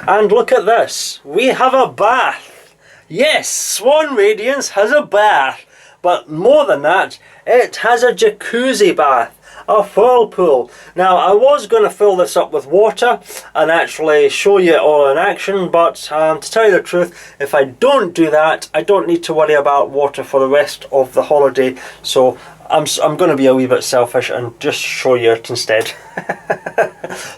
And look at this, we have a bath. Yes, Swan Radiance has a bath, but more than that, it has a jacuzzi bath. A whirlpool. Now I was going to fill this up with water and actually show you it all in action, but to tell you the truth, if I don't do that, I don't need to worry about water for the rest of the holiday, so I'm going to be a wee bit selfish and just show you it instead.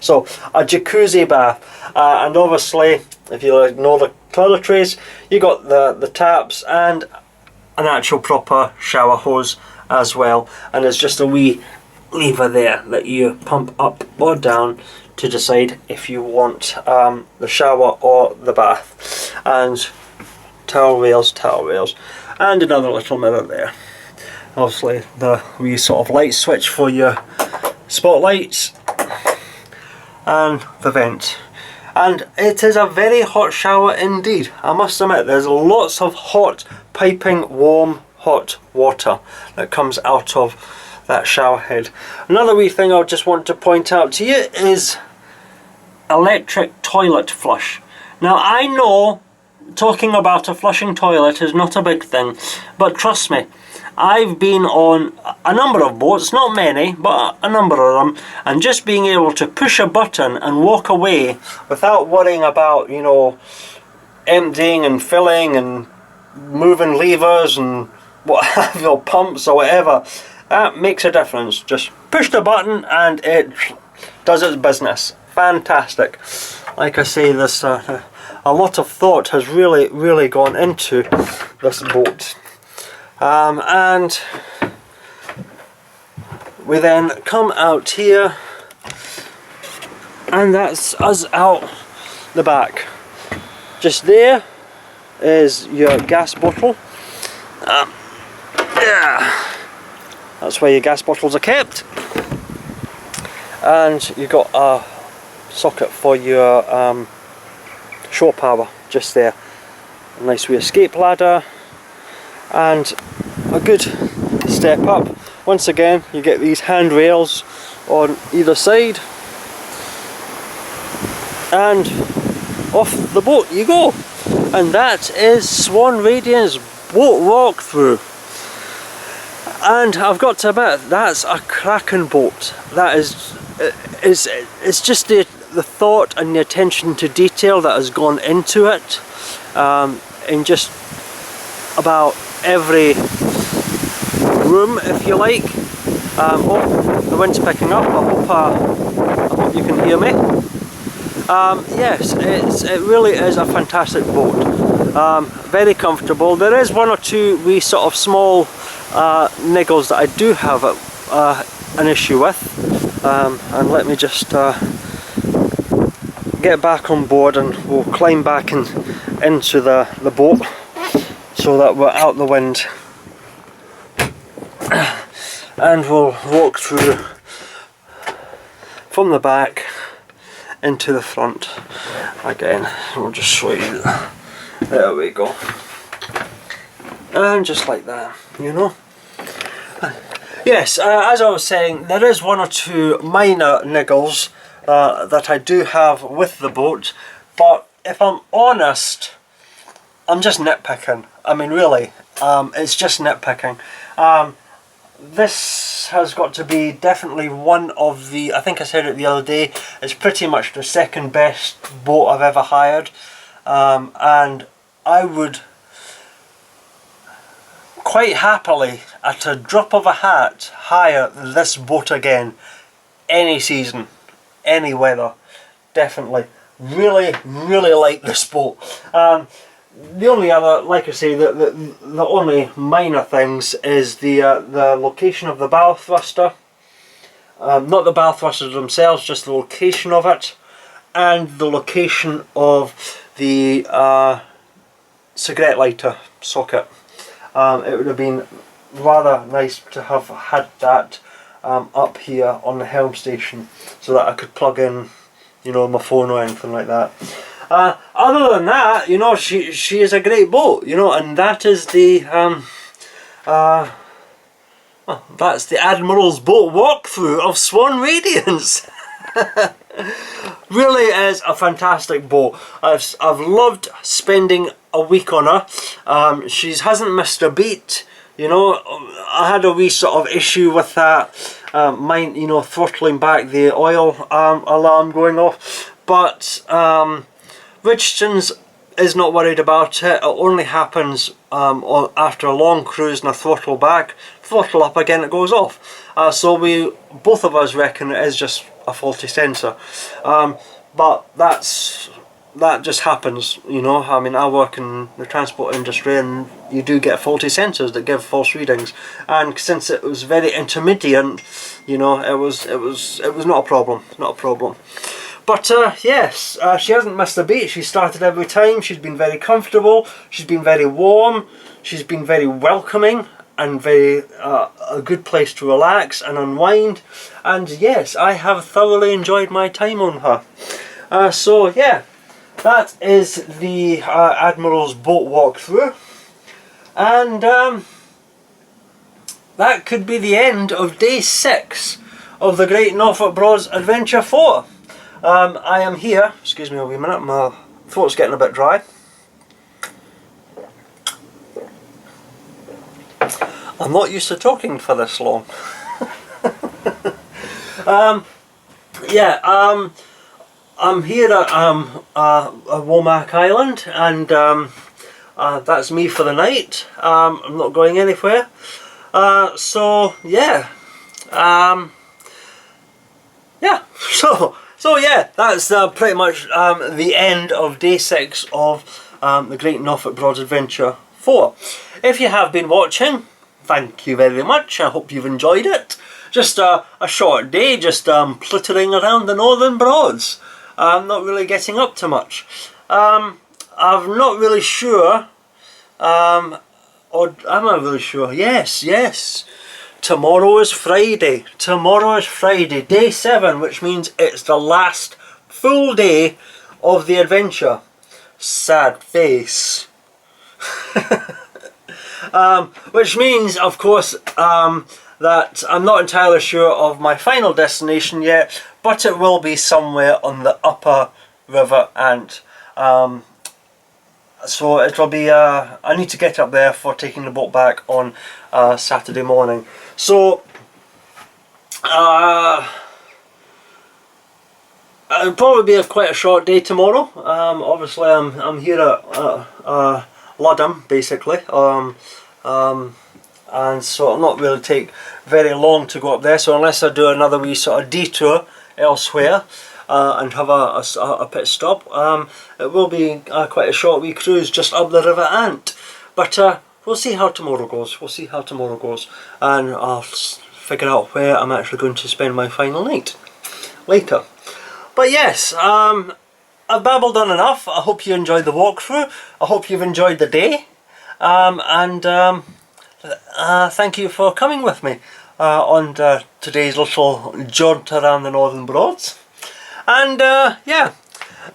So a jacuzzi bath, and obviously if you ignore the toiletries, you got the taps and an actual proper shower hose as well, and there's just a wee lever there that you pump up or down to decide if you want the shower or the bath. And towel rails, and another little mirror there. Obviously the wee sort of light switch for your spotlights, and the vent. And it is a very hot shower indeed. I must admit, there's lots of hot, piping, warm, hot water that comes out of that shower head. Another wee thing I just want to point out to you is electric toilet flush. Now I know talking about a flushing toilet is not a big thing, but trust me, I've been on a number of boats, not many, but a number of them, and just being able to push a button and walk away without worrying about, you know, emptying and filling and moving levers and what have you, pumps or whatever, that makes a difference. Just push the button and it does its business. Fantastic. Like I say, this a lot of thought has really gone into this boat. And we then come out here, and that's us out the back. Just there is your gas bottle. Yeah. That's where your gas bottles are kept, and you've got a socket for your shore power just there. A nice wee escape ladder, and a good step up. Once again, you get these handrails on either side, and off the boat you go. And that is Swan Radiance boat walkthrough. And I've got to admit, that's a cracking boat. That it's just the thought and the attention to detail that has gone into it, in just about every room, if you like. Oh, the wind's picking up. I hope you can hear me. Yes, it really is a fantastic boat. Very comfortable. There is one or two wee sort of small niggles that I do have an issue with, and let me just get back on board, and we'll climb back into the boat so that we're out the wind, and we'll walk through from the back into the front again. We'll just show you that. There we go. And just like that, you know. Yes, as I was saying, there is one or two minor niggles that I do have with the boat, but if I'm honest, I'm just nitpicking. I mean, really, it's just nitpicking. This has got to be definitely one of the, I think I said it the other day, it's pretty much the second best boat I've ever hired. And I would quite happily, at a drop of a hat, hire this boat again. Any season, any weather, definitely. Really, really like this boat. The only other, like I say, the only minor things is the location of the bow thruster. Not the bow thrusters themselves, just the location of it, and the location of the cigarette lighter socket. It would have been rather nice to have had that up here on the helm station, so that I could plug in, you know, my phone or anything like that. Other than that, you know, she is a great boat, you know, and that is the well, that's the Admiral's boat walkthrough of Swan Radiance. Really is a fantastic boat. I've loved spending a week on her. She hasn't missed a beat. You know, I had a wee sort of issue with that, mine, you know, throttling back the oil alarm going off, but Richardson's is not worried about it. It only happens after a long cruise and a throttle back, throttle up again, it goes off. So both of us reckon it is just a faulty sensor, but that just happens, you know. I mean, I work in the transport industry, and you do get faulty sensors that give false readings. And since it was very intermittent, you know, it was not a problem, not a problem. But yes, she hasn't missed a beat. She started every time. She's been very comfortable. She's been very warm. She's been very welcoming and very a good place to relax and unwind. And yes, I have thoroughly enjoyed my time on her. So yeah, that is the Admiral's boat walkthrough, and that could be the end of day 6 of the Great Norfolk Broads Adventure 4. I am here, excuse me a wee minute, my throat's getting a bit dry. I'm not used to talking for this long. Yeah, I'm here at Womack Island, and that's me for the night. I'm not going anywhere. So yeah, yeah. So yeah, that's pretty much the end of day 6 of the Great Norfolk Broads Adventure 4. If you have been watching, thank you very much. I hope you've enjoyed it. Just a short day, just plittering around the Northern Broads. I'm not really getting up to much. I'm not really sure, or am I really sure? Yes. Tomorrow is Friday. Tomorrow is Friday, day 7, which means it's the last full day of the adventure. Sad face. Which means, of course, that I'm not entirely sure of my final destination yet, but it will be somewhere on the upper River Ant. So it'll be, I need to get up there for taking the boat back on Saturday morning. So it'll probably be quite a short day tomorrow. Obviously I'm here at Ludham, basically, and so it'll not really take very long to go up there. So unless I do another wee sort of detour elsewhere and have a pit stop, it will be quite a short wee cruise just up the River Ant. But we'll see how tomorrow goes. We'll see how tomorrow goes, and I'll figure out where I'm actually going to spend my final night later. But yes, I've babbled on enough. I hope you enjoyed the walkthrough. I hope you've enjoyed the day, and thank you for coming with me on today's little jaunt around the Northern Broads. And yeah,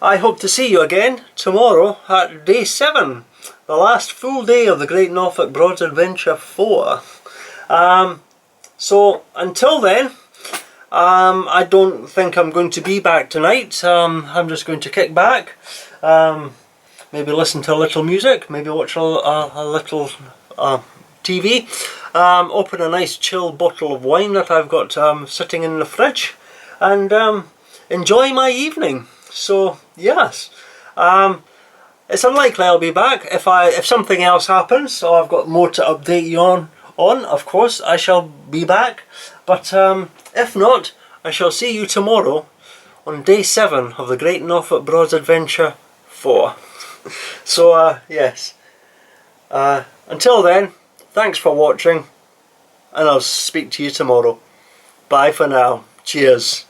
I hope to see you again tomorrow at day 7, the last full day of the Great Norfolk Broads Adventure 4. So until then, I don't think I'm going to be back tonight. I'm just going to kick back, maybe listen to a little music, maybe watch a little TV, open a nice chill bottle of wine that I've got sitting in the fridge, and enjoy my evening. So yes, it's unlikely I'll be back. If something else happens, so I've got more to update you on, of course I shall be back. But if not, I shall see you tomorrow on day 7 of the Great Norfolk Broads Adventure 4. So yes, until then, thanks for watching, and I'll speak to you tomorrow. Bye for now. Cheers.